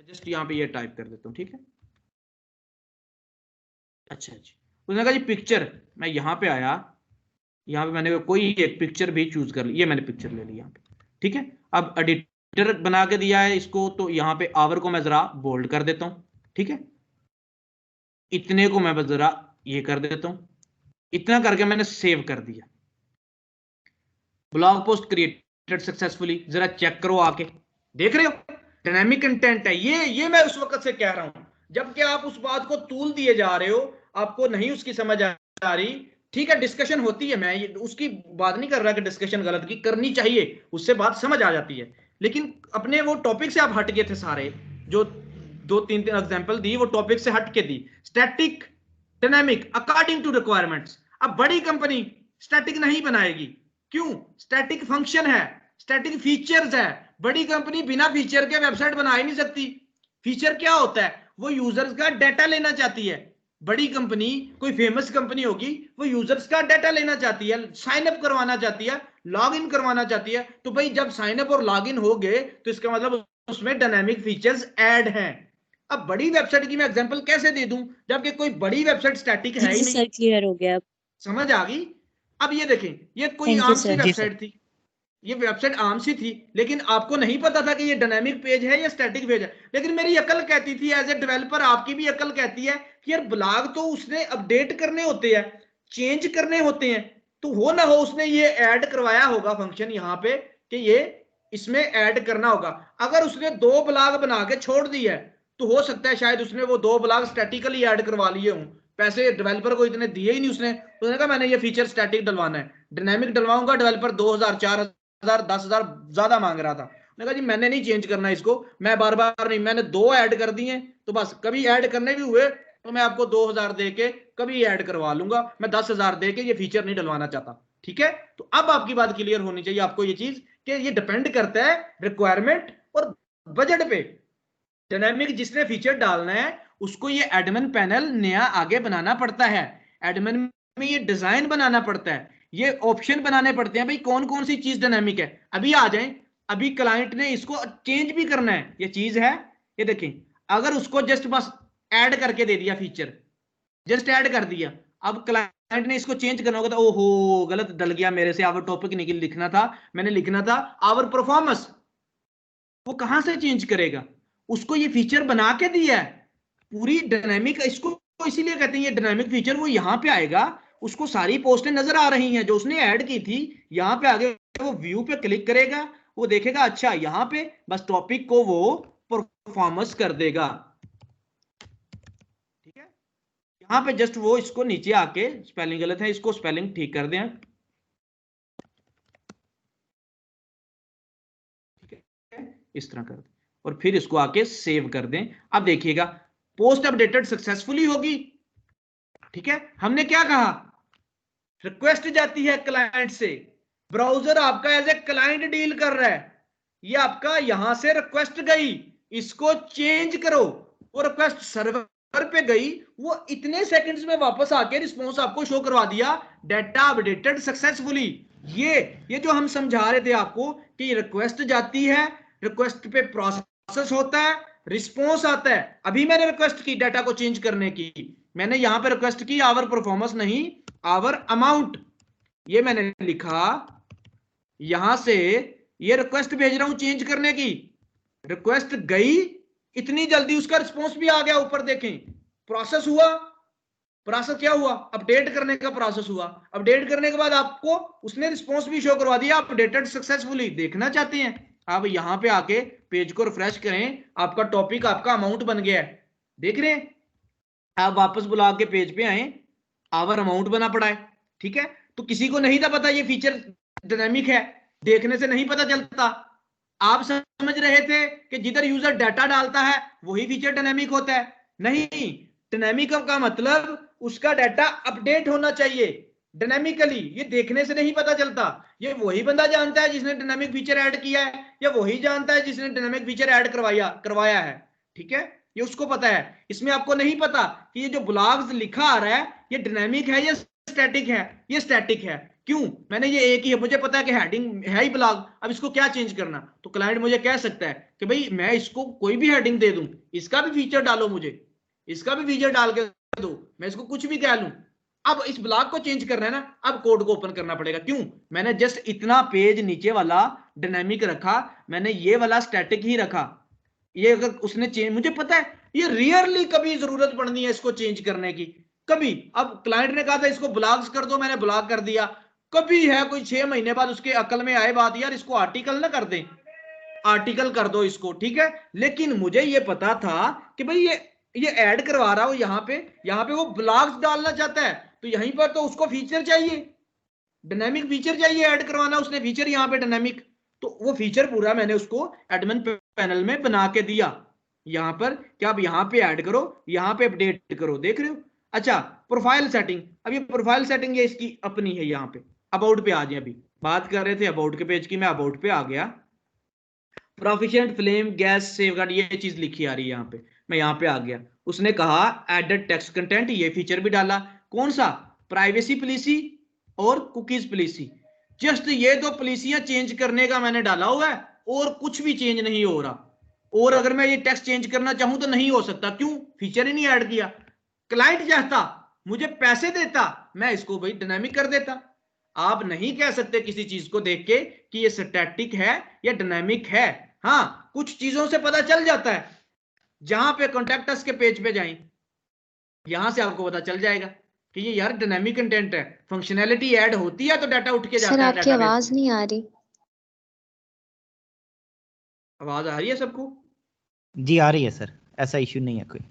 जस्ट यहाँ पे ये टाइप कर देता हूँ, ठीक है। अच्छा जी, उसने कहा जी पिक्चर, मैं यहाँ पे आया, यहाँ पे मैंने कोई एक पिक्चर भी चूज कर ली, ये मैंने पिक्चर ले ली यहाँ पे, ठीक है। अब एडिटर बना के दिया है इसको, तो यहाँ पे आवर को मैं जरा बोल्ड कर देता हूँ, ठीक है। इतने को मैं जरा ये कर देता हूँ, इतना करके मैंने सेव कर दिया। ब्लॉग पोस्ट क्रिएटेड सक्सेसफुली, जरा चेक करो आके, देख रहे हो डायनामिक कंटेंट है ये मैं उस वक्त से कह रहा हूं, जबकि आप उस बात को तूल दिए जा रहे हो, आपको नहीं उसकी समझ आ रही। ठीक है डिस्कशन होती है, मैं उसकी बात नहीं कर रहा कि डिस्कशन गलत की करनी चाहिए, उससे बात समझ आ जाती है, लेकिन अपने वो टॉपिक से आप हट गए थे सारे, जो 2-3 एग्जांपल दी वो टॉपिक से हट के दी। Static dynamic according to requirements. अब बड़ी कंपनी स्टैटिक नहीं बनाएगी, क्यों? स्टैटिक फंक्शन है, स्टैटिक फीचर्स है। बड़ी कंपनी बिना फीचर के वेबसाइट बना ही नहीं सकती। फीचर क्या होता है? वो यूजर्स का डाटा लेना चाहती है। बड़ी कंपनी, कोई फेमस कंपनी होगी, वो यूजर्स का डाटा लेना चाहती है, साइन अप करवाना चाहती है, लॉग इन करवाना चाहती है। तो भाई जब साइन अप और लॉग इन हो गए तो इसका मतलब उसमें डायनामिक फीचर्स ऐड हैं। अब बड़ी वेबसाइट की मैं एग्जांपल कैसे दे दूं जबकि कोई बड़ी वेबसाइट स्टैटिक है ही नहीं।
सर क्लियर हो गया।
समझ आ गई? अब ये देखें, ये कोई
Thank you,
आम सी
sir.
जी सर।
वेबसाइट थी, ये वेबसाइट आम सी थी, लेकिन आपको नहीं पता था कि ये डायनामिक पेज है या स्टैटिक पेज है। लेकिन मेरी अकल कहती थी, एज ए डेवलपर आपकी भी अकल कहती है कि यार ब्लॉग तो उसने अपडेट करने होते हैं, चेंज करने होते हैं, तो हो ना हो उसने ये ऐड करवाया होगा फंक्शन यहाँ पे कि ये इसमें ऐड करना होगा। अगर उसने 2 ब्लॉग बना के छोड़ दिया है तो हो सकता है शायद उसने वो 2 ब्लॉग स्टैटिकली ऐड करवा लिए हों, पैसे डेवलपर को इतने दिए ही नहीं उसने कहा मैंने ये फीचर स्टैटिक डलवाना है, डायनामिक डलवाऊंगा, डेवलपर 2000 4000 10,000 ज्यादा मांग रहा था। मैंने कहा जी मैंने नहीं चेंज करना इसको, मैं बार बार नहीं, मैंने 2 ऐड कर दिए तो बस, कभी ऐड करने भी हुए तो मैं आपको 2000 दे के कभी ऐड करवा लूंगा, मैं 10,000 दे के ये फीचर नहीं डलवाना चाहता। ठीक है, तो अब आपकी बात क्लियर होनी चाहिए आपको ये चीज कि ये डिपेंड करता है रिक्वायरमेंट और बजट पे। डायनामिक जिसने फीचर डालना है उसको ये एडमिन पैनल नया आगे बनाना पड़ता है, एडमिन में ये डिजाइन बनाना पड़ता है, ये ऑप्शन बनाने पड़ते हैं भाई कौन कौन सी चीज डायनामिक है। अभी आ जाए, अभी क्लाइंट ने इसको चेंज भी करना है, ये चीज है, ये देखें, अगर उसको जस्ट बस ऐड करके दे दिया फीचर, जस्ट ऐड कर दिया, अब क्लाइंट ने इसको चेंज करना होगा तो ओहो गलत डल गया मेरे से, आवर टॉपिक नहीं लिखना था, मैंने लिखना था आवर परफॉर्मेंस, वो कहां से चेंज करेगा? उसको ये फीचर बना के दिया है पूरी डायनामिक, इसको इसीलिए कहते हैं ये डायनामिक फीचर, वो यहाँ पे आएगा, उसको सारी पोस्टें नजर आ रही हैं जो उसने ऐड की थी, यहाँ पे आगे वो व्यू पे क्लिक करेगा, वो देखेगा अच्छा यहाँ पे बस टॉपिक को वो परफॉर्मेंस कर देगा। ठीक है, यहाँ पे जस्ट वो इसको नीचे आके, स्पेलिंग गलत है, इसको स्पेलिंग ठीक कर दें, ठीक है, इस तरह कर दें और फिर इसको आके सेव कर दें। अब देखिएगा पोस्ट अपडेटेड सक्सेसफुली होगी। ठीक है, हमने क्या कहा, रिक्वेस्ट जाती है क्लाइंट से, ब्राउजर आपका एज ए क्लाइंट डील कर रहा है, ये आपका यहां से रिक्वेस्ट गई, इसको चेंज करो, वो रिक्वेस्ट सर्वर पे गई, वो इतने सेकंड्स में वापस आके रिस्पॉन्स आपको शो करवा दिया, डाटा अपडेटेड सक्सेसफुली। ये जो हम समझा रहे थे आपको कि रिक्वेस्ट जाती है, रिक्वेस्ट पे प्रोसेस होता है, रिस्पॉन्स आता है। अभी मैंने रिक्वेस्ट की डाटा को चेंज करने की, मैंने यहां पे रिक्वेस्ट की आवर परफॉर्मेंस नहीं आवर अमाउंट, ये मैंने लिखा, यहां से ये रिक्वेस्ट भेज रहा हूं चेंज करने की, रिक्वेस्ट गई, इतनी जल्दी उसका रिस्पॉन्स भी आ गया, ऊपर देखें प्रोसेस हुआ, प्रोसेस क्या हुआ, अपडेट करने का प्रोसेस हुआ, अपडेट करने के बाद आपको उसने रिस्पॉन्स भी शो करवा दिया, अपडेटेड सक्सेसफुली। देखना चाहते हैं आप यहां पे आके पेज को रिफ्रेश करें, आपका टॉपिक आपका अमाउंट बन गया है, देख रहे हैं, आप वापस बुला के पेज पे आए, आवर अमाउंट बना पड़ा है। ठीक है, तो किसी को नहीं था पता ये फीचर डायनामिक है, देखने से नहीं पता चलता, आप समझ रहे थे कि जिधर यूजर डाटा डालता है वही फीचर डायनामिक होता है, नहीं, डायनामिक का मतलब उसका डाटा अपडेट होना चाहिए डायनामिकली, ये देखने से नहीं पता चलता, ये वही बंदा जानता है जिसने डायनामिक फीचर ऐड किया है, या वही जानता है जिसने डायनामिक फीचर ऐड करवाया है। ठीक है, ये उसको पता है, इसमें आपको नहीं पता कि ये जो ब्लॉग्स लिखा आ रहा है ये डायनामिक है या स्टैटिक है, ये स्टैटिक है। क्यों? मैंने ये एक ही है, मुझे पता है कि हेडिंग है ही ब्लॉग, अब इसको क्या चेंज करना, तो क्लाइंट मुझे कह सकता है कि भाई मैं इसको कोई भी हेडिंग दे दूं, इसका भी फीचर डालो, मुझे इसका भी फीचर डाल के दो, मैं इसको कुछ भी कह लूं, अब इस ब्लॉग को चेंज करना है ना, अब कोड को ओपन करना पड़ेगा। क्यों? मैंने जस्ट इतना पेज नीचे वाला डायनामिक रखा, मैंने ये वाला स्टैटिक ही रखा, ये अगर उसने चेंज, मुझे पता है ये रियरली कभी जरूरत पड़नी है इसको चेंज करने की, कभी। अब क्लाइंट ने कहा था इसको ब्लॉग्स कर दो, मैंने ब्लॉग कर दिया, कभी है कोई 6 महीने बाद उसके अकल में आए बात, यार इसको आर्टिकल ना कर दें, आर्टिकल कर दो इसको, ठीक है। लेकिन मुझे ये पता था कि भाई ये ऐड करवा रहा हूं यहाँ पे वो ब्लॉग्स डालना चाहता है, तो यहीं पर तो उसको फीचर चाहिए, डायनामिक फीचर चाहिए ऐड करवाना, उसने फीचर यहाँ पे डायनामिक, तो वो फीचर पूरा मैंने उसको एडमिन पैनल में बना के दिया, यहाँ पर कि आप यहाँ पे ऐड करो, यहाँ पे अपडेट करो, देख रहे हो। अच्छा, प्रोफाइल सेटिंग, अब ये प्रोफाइल सेटिंग ये इसकी अपनी है, यहाँ पे अबाउट पे आ जाए, अभी बात कर रहे थे अबाउट के पेज की, मैं अबाउट पे आ गया, प्रोफिशिएंट फ्लेम गैस सेफगार्ड ये चीज लिखी आ रही है यहाँ पे, मैं यहाँ पे आ गया, उसने कहा एडेड टेक्स्ट कंटेंट, ये फीचर भी डाला, कौन सा, प्राइवेसी पॉलिसी और कुकीज पॉलिसी, जस्ट ये दो पॉलिसियां चेंज करने का मैंने डाला हुआ है, और कुछ भी चेंज नहीं हो रहा, और अगर मैं ये टेक्स्ट चेंज करना चाहूं तो नहीं हो सकता, क्यों, फीचर ही नहीं ऐड किया। क्लाइंट चाहता मुझे पैसे देता, मैं इसको भाई डायनामिक कर देता। आप नहीं कह सकते किसी चीज को देख के कि ये स्टैटिक है या डायनामिक है। हाँ, कुछ चीजों से पता चल जाता है। जहां पे कॉन्टैक्ट अस के पेज पे जाएं, यहां से आपको पता चल जाएगा कि ये यार डायनामिक कंटेंट है, फंक्शनैलिटी ऐड होती है तो डाटा उठ के
सर
जाता है
आपकी
डेटाबेस
आवाज
में।
नहीं आ रही।
आवाज आ रही है सबको?
जी आ रही है सर, ऐसा इश्यू नहीं है कोई,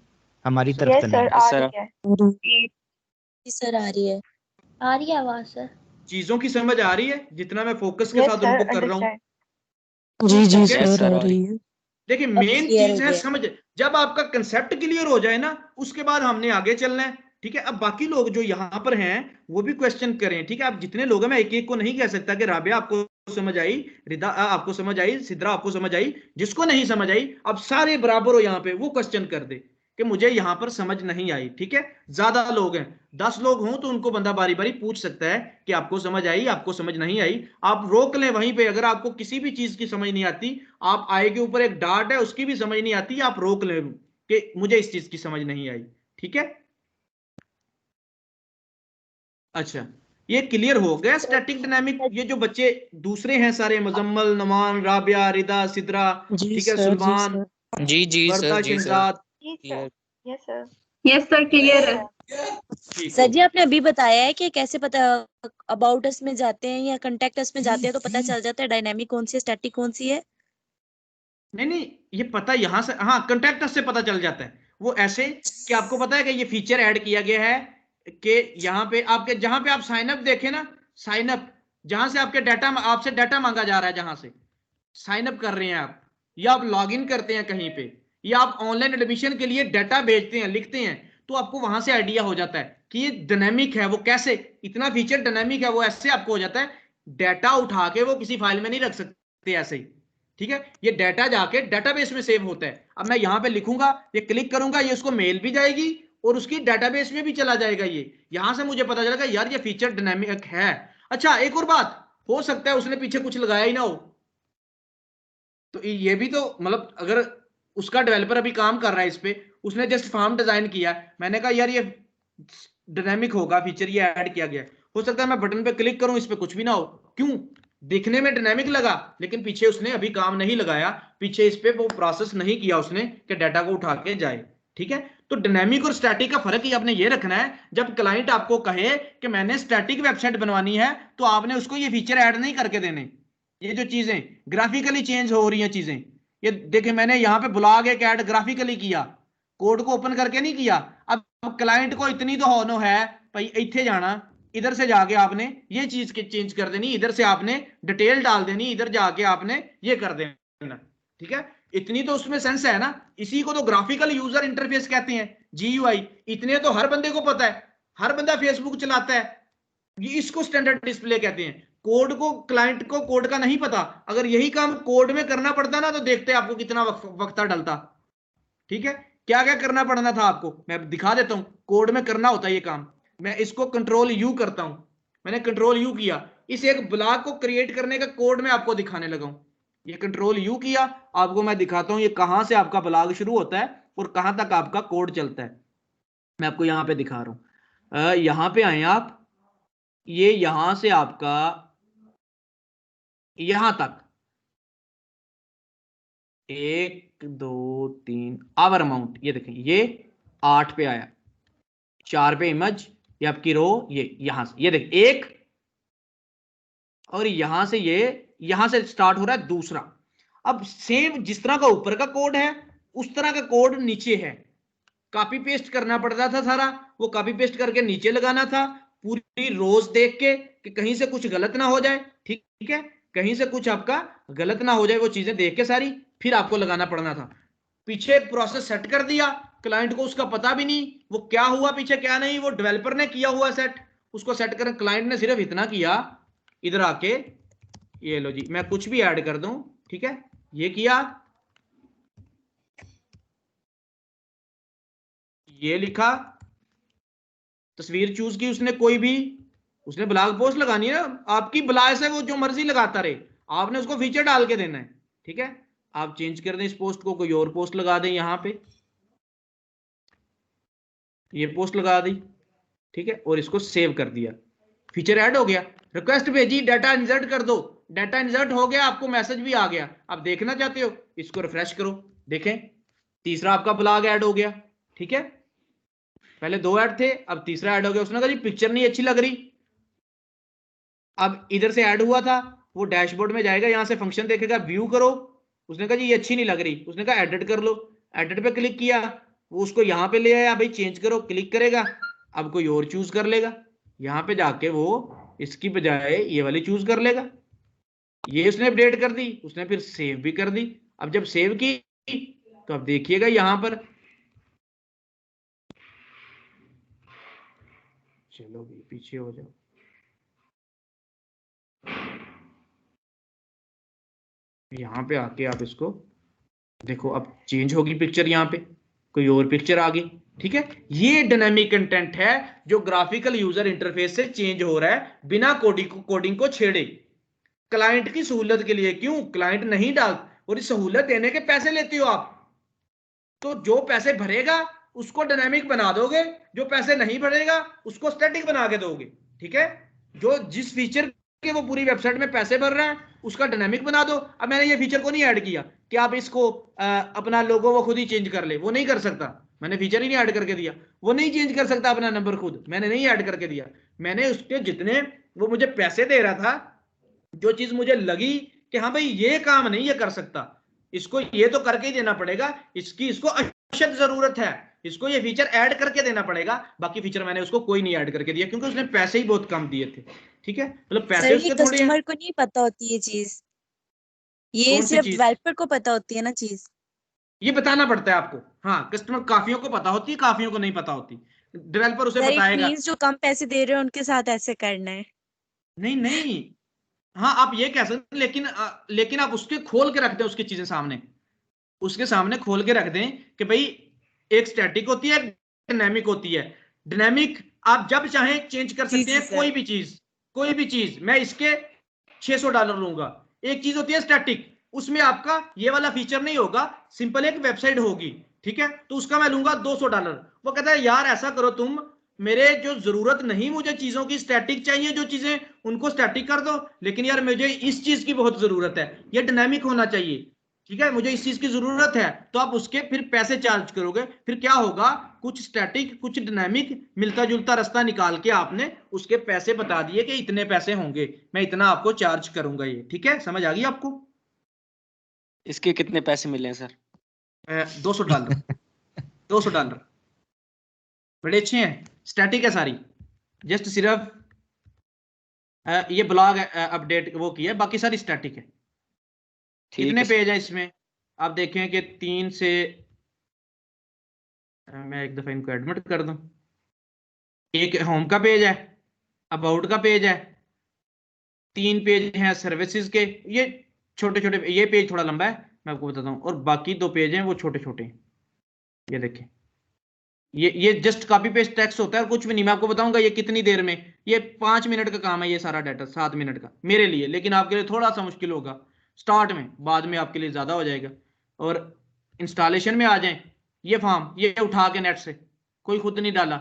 हमारी तरफ
यस
से
सर,
नहीं
आ
है।
रही है।
जी सर आ रही है।
आ रही है आवाज सर।
चीजों की समझ आ रही है जितना मैं फोकस के
यस
साथ
सर,
उनको कर रहा हूँ?
अंडरस्टैंड।
जी जी
ठीक है?
सर आ रही है।
देखिए
अब
मेन
क्लियर
चीज
हो
है
गया।
समझ। जब आपका कंसेप्ट क्लियर हो जाए ना, उसके बाद हमने आगे चलना है। ठीक है? अब बाकी लोग जो यहाँ पर हैं वो भी क्वेश्चन करें। ठीक है? आप जितने लोग हैं, मैं एक एक को नहीं कह सकता कि राबिया आपको समझ आई, रिदा आपको समझ आई, सिद्रा आपको समझ आई। जिसको नहीं समझ आई, अब सारे बराबर हो यहाँ पे, वो क्वेश्चन कर दे कि मुझे यहाँ पर समझ नहीं आई। ठीक है? ज्यादा लोग हैं, 10 लोग हों तो उनको बंदा बारी बारी पूछ सकता है कि आपको समझ आई, आपको समझ नहीं आई। आप रोक लें वहीं पे। अगर आपको किसी भी चीज की समझ नहीं आती, आप आई के ऊपर एक डार्ट है उसकी भी समझ नहीं आती, आप रोक लें कि मुझे इस चीज की समझ नहीं आई। ठीक है? अच्छा, ये क्लियर हो गया स्टैटिक डायनामिक। ये जो बच्चे दूसरे हैं सारे, मुजम्मल, नमान, राबिया, रिदा, सिद्रा,
जी
ठीक है,
सर। जी
सुलमान,
सर।
जी
वर्दा,
सर, जी सर।
शहजाद,
जी sir. Yes sir.
Yes sir, clear है।
ठीक
सर
हो
जी आपने अभी बताया है कि कैसे पता, अबाउट अस में जाते हैं या कॉन्टेक्ट अस में जाते हैं तो पता चल जाता है डायनामिक कौन सी है, स्टैटिक कौन सी है।
नहीं नहीं, ये पता यहां से, हाँ, कंटेक्ट से पता चल जाता है। वो ऐसे कि आपको पता है कि ये फीचर ऐड किया गया है कि यहाँ पे आपके, जहां पे आप साइन अप देखें ना, साइन अप, जहां से आपके डाटा, आपसे डाटा मांगा जा रहा है, जहां से साइन अप कर रहे हैं आप, या आप लॉग इन करते हैं कहीं पे, या आप ऑनलाइन एडमिशन के लिए डाटा भेजते हैं, लिखते हैं, तो आपको वहां से आइडिया हो जाता है कि ये डायनेमिक है। वो कैसे, इतना फीचर डायनेमिक है, वो ऐसे आपको हो जाता है। डाटा उठा के वो किसी फाइल में नहीं रख सकते ऐसे ही। ठीक है? ये डाटा जाके डाटाबेस में सेव होता है। अब मैं यहां पे लिखूंगा, ये क्लिक करूंगा, ये उसको मेल भी जाएगी और उसकी डाटाबेस में भी चला जाएगा। ये यहां से मुझे पता चलेगा यार ये फीचर डायनेमिक है। अच्छा, एक और बात, हो सकता है उसने पीछे कुछ लगाया ही ना हो, तो ये भी तो मतलब, अगर उसका डेवलपर अभी काम कर रहा है इस पे, उसने जस्ट फॉर्म डिजाइन किया, मैंने कहा यार ये डायनेमिक होगा फीचर, ये ऐड किया गया, हो सकता है मैं बटन पे क्लिक करूं, इस पे कुछ भी ना हो। क्यों? दिखने में डायनेमिक लगा, लेकिन पीछे उसने अभी काम नहीं लगाया, पीछे इस पे वो प्रोसेस नहीं किया उसने कि डाटा को उठा के जाए। ठीक है? तो डायनेमिक और स्टैटिक का फर्क ही आपने ये रखना है। जब क्लाइंट आपको कहे कि मैंने स्टैटिक वेबसाइट बनवानी है, तो आपने उसको ये फीचर ऐड नहीं करके देने। ये जो चीजें ग्राफिकली चेंज हो रही हैं चीजें, ये देखे मैंने यहाँ पे ब्लॉग एक ऐड ग्राफिकली किया, कोड को ओपन करके नहीं किया। अब क्लाइंट को इतनी तो होनो है भाई, इतने जाना, इधर से जाके आपने ये चीज के चेंज कर देनी, इधर से आपने डिटेल डाल देनी, इधर जाके आपने ये कर देना। ठीक है? इतनी तो उसमें सेंस है ना। इसी को तो ग्राफिकल यूजर इंटरफेस कहते हैं, GUI। इतने तो हर बंदे को पता है, हर बंदा फेसबुक चलाता है, ये इसको स्टैंडर्ड डिस्प्ले कहते हैं। कोड को, क्लाइंट को कोड का नहीं पता, अगर यही काम कोड में करना पड़ता ना, तो देखते आपको कितना वक्त डलता। ठीक है? क्या क्या करना पड़ना था आपको, मैं दिखा देता हूं। कोड में करना होता है ये काम। मैं इसको कंट्रोल यू करता हूं, मैंने कंट्रोल यू किया, इस एक ब्लॉक को क्रिएट करने का कोड में आपको दिखाने लगा हूं। ये कंट्रोल यू किया, आपको मैं दिखाता हूं ये कहां से आपका ब्लॉग शुरू होता है और कहां तक आपका कोड चलता है। मैं आपको यहां पे दिखा रहा हूं। यहां पे आए आप, ये यहां से आपका यहां तक 1 2 3 आवर अमाउंट, ये देखें, ये 8 पे आया, 4 पे इमेज, ये आपकी रो, ये यहां से, ये देख एक, और यहां से ये, यहां से स्टार्ट हो रहा है दूसरा। अब सेम जिस तरह का ऊपर का कोड है, उस तरह का कोड नीचे है। कॉपी पेस्ट करना पड़ता था सारा, वो कॉपी पेस्ट करके नीचे लगाना था, पूरी रोज देख के कि कहीं से कुछ गलत ना हो जाए। ठीक है? कहीं से कुछ आपका गलत ना हो जाए, वो चीजें देख के सारी फिर आपको लगाना पड़ना था। पीछे प्रोसेस सेट कर दिया, क्लाइंट को उसका पता भी नहीं वो क्या हुआ पीछे क्या नहीं, वो डेवलपर ने किया हुआ सेट, उसको सेट कर, क्लाइंट ने सिर्फ इतना किया, इधर आके ये लो जी, मैं कुछ भी ऐड कर दूं, ठीक है, ये किया, ये लिखा, तस्वीर चूज की उसने, कोई भी, उसने ब्लॉग पोस्ट लगानी है ना, आपकी ब्लॉग से वो जो मर्जी लगाता रहे, आपने उसको फीचर डाल के देना है। ठीक है? आप चेंज कर दें इस पोस्ट को, कोई और पोस्ट लगा दें, यहां पे ये पोस्ट लगा दी। ठीक है, और इसको सेव कर दिया, फीचर ऐड हो गया। रिक्वेस्ट भेजी, डाटा इंसर्ट कर दो, डाटा इंसर्ट हो गया, आपको मैसेज भी आ गया। आप देखना चाहते हो, इसको रिफ्रेश करो, देखें तीसरा आपका ब्लॉग ऐड हो गया। ठीक है, पहले 2 ऐड थे, अब तीसरा ऐड हो गया। उसने कहा जी पिक्चर नहीं अच्छी लग रही, अब इधर से ऐड हुआ था, वो डैशबोर्ड में जाएगा, यहां से फंक्शन देखेगा, व्यू करो। उसने कहा जी ये अच्छी नहीं लग रही, उसने कहा एडिट कर लो, एडिट पे क्लिक किया, वो उसको यहाँ पे ले आया, भाई चेंज करो, क्लिक करेगा, अब कोई और चूज कर लेगा, यहाँ पे जाके वो इसकी बजाय ये वाली चूज कर लेगा। ये उसने अपडेट कर दी, उसने फिर सेव भी कर दी। अब जब सेव की तो अब देखिएगा यहां पर, चलो भी पीछे हो जाओ, यहाँ पे आके आप इसको देखो, अब चेंज होगी पिक्चर, यहाँ पे कोई और पिक्चर आ गई। ठीक है, ये डायनामिक कंटेंट है जो ग्राफिकल यूजर इंटरफेस से चेंज हो रहा है बिना कोडिंग को छेड़े, क्लाइंट की सहूलत के लिए। क्यों क्लाइंट नहीं डाल, और इस सहूलत देने के पैसे लेते हो आप, तो जो पैसे भरेगा उसको डायनामिक बना दोगे, जो पैसे नहीं भरेगा उसको स्टैटिक बना के दोगे। ठीक है, जो जिस फीचर के वो पूरी वेबसाइट में पैसे भर रहे हैं उसका डायनामिक बना दो। अब मैंने ये फीचर को नहीं ऐड किया कि आप इसको अपना लोगो वो खुद ही चेंज कर ले, वो नहीं कर सकता, मैंने फीचर ही नहीं ऐड करके दिया। वो नहीं चेंज कर सकता अपना नंबर खुद, मैंने नहीं ऐड करके दिया। मैंने उसके जितने वो मुझे पैसे दे रहा था, जो चीज मुझे लगी कि हाँ भाई ये काम नहीं ये कर सकता, इसको ये तो करके ही देना पड़ेगा, इसको अशद जरूरत है, इसको ये फीचर ऐड करके देना पड़ेगा। बाकी फीचर मैंने उसको कोई नहीं ऐड करके दिया, क्योंकि उसने पैसे ही बहुत कम दिए थे। ठीक है, मतलब पैसे उसके थोड़े हैं।
कस्टमर को नहीं पता होती ये चीज, ये सिर्फ डेवलपर को पता होती है ना चीज,
ये बताना पड़ता है आपको। हाँ, कस्टमर काफियों को पता होती है, काफियों को नहीं पता होती, डेवलपर उसे बताएगा।
जो कम पैसे दे रहे हैं उनके साथ ऐसे करना है।
नहीं, हाँ आप ये कह सकते, लेकिन आप उसके खोल के रख दें, उसकी चीजें सामने, उसके सामने खोल के रख दें कि भाई एक स्टैटिक होती है, डायनामिक होती है। डायनामिक आप जब चाहें चेंज कर सकते हैं, कोई भी चीज। मैं इसके $600 लूंगा। एक चीज होती है स्टैटिक, उसमें आपका ये वाला फीचर नहीं होगा, सिंपल एक वेबसाइट होगी। ठीक है, तो उसका मैं लूंगा $200। वो कहता है यार ऐसा करो तुम, मेरे जो जरूरत नहीं मुझे चीजों की, स्टैटिक चाहिए जो चीजें, उनको स्टैटिक कर दो, लेकिन यार मुझे इस चीज की बहुत जरूरत है, ये डायनामिक होना चाहिए। ठीक है, मुझे इस चीज की जरूरत है, तो आप उसके फिर पैसे चार्ज करोगे। फिर क्या होगा, कुछ स्टैटिक कुछ डायनामिक, मिलता जुलता रास्ता निकाल के आपने उसके पैसे बता दिए कि इतने पैसे होंगे, मैं इतना आपको चार्ज करूंगा ये। ठीक है, समझ आ गई आपको?
इसके कितने पैसे मिले हैं सर?
$200 $200 बड़े अच्छे हैं, स्टैटिक है सारी, जस्ट सिर्फ ये ब्लॉग अपडेट वो किया है, बाकी सारी स्टैटिक है। कितने पेज है इसमें, आप देखें कि 3 से, मैं एक दफा इनको एडमिट कर दूं, एक होम का पेज है, अबाउट का पेज है, 3 पेज हैं सर्विसेज के, ये छोटे छोटे, ये पेज थोड़ा लंबा है मैं आपको बताता हूँ, और बाकी 2 पेज हैं वो छोटे छोटे हैं। ये देखें, ये जस्ट कॉपी पेस्ट टेक्स्ट होता है और कुछ भी नहीं। मैं आपको बताऊंगा ये कितनी देर में, ये 5 मिनट का काम है ये सारा डाटा, 7 मिनट का मेरे लिए, लेकिन आपके लिए थोड़ा सा मुश्किल होगा स्टार्ट में, बाद में आपके लिए ज्यादा हो जाएगा। और इंस्टॉलेशन में आ जाएं, ये फॉर्म ये उठा के नेट से, कोई खुद नहीं डाला,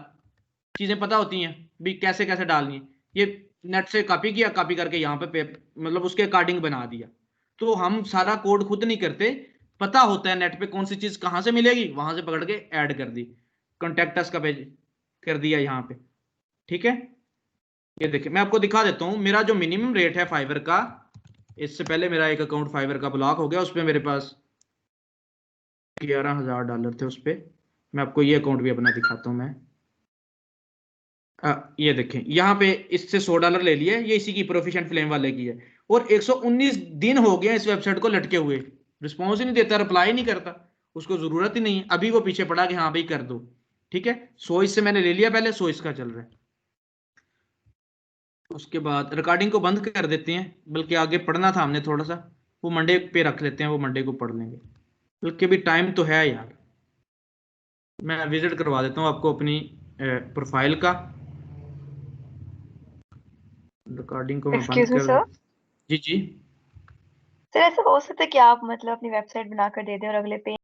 चीजें पता होती हैं भी कैसे कैसे डालनी है, ये नेट से कॉपी किया, कॉपी करके यहाँ पे मतलब उसके अकॉर्डिंग बना दिया। तो हम सारा कोड खुद नहीं करते, पता होता है नेट पे कौन सी चीज कहाँ से मिलेगी, वहां से पकड़ के ऐड कर दी, कॉन्टेक्ट अस का पेज कर दिया यहाँ पे। ठीक है, ये देखिए मैं आपको दिखा देता हूँ, मेरा जो मिनिमम रेट है फाइवर का, इससे पहले मेरा एक अकाउंट फाइवर का ब्लॉक हो गया, उस पर मेरे पास $11,000 थे उस पर। मैं आपको ये अकाउंट भी अपना दिखाता हूँ मैं, ये देखें यहाँ पे इससे $100 ले लिए, ये इसी की प्रोफिशिएंट फ्लेम वाले की है, और 119 दिन हो गए इस वेबसाइट को लटके हुए, रिस्पॉन्स ही नहीं देता, रिप्लाई नहीं करता, उसको जरूरत ही नहीं है, अभी वो पीछे पड़ा कि हाँ भाई कर दो। ठीक है, 100 इससे मैंने ले लिया पहले, 100 इसका चल रहा है। उसके बाद रिकॉर्डिंग को बंद कर देते हैं, बल्कि आगे पढ़ना था हमने थोड़ा सा, वो मंडे पे रख लेते हैं, वो मंडे को पढ़ लेंगे, बल्कि भी टाइम तो है यार। मैं विजिट करवा देता हूँ आपको अपनी प्रोफाइल का, रिकॉर्डिंग को मैं बंद कर दूं। जी
सर ऐसा हो सकता है कि आप मतलब अपनी वेबसाइट बनाकर दे दें और अगले पे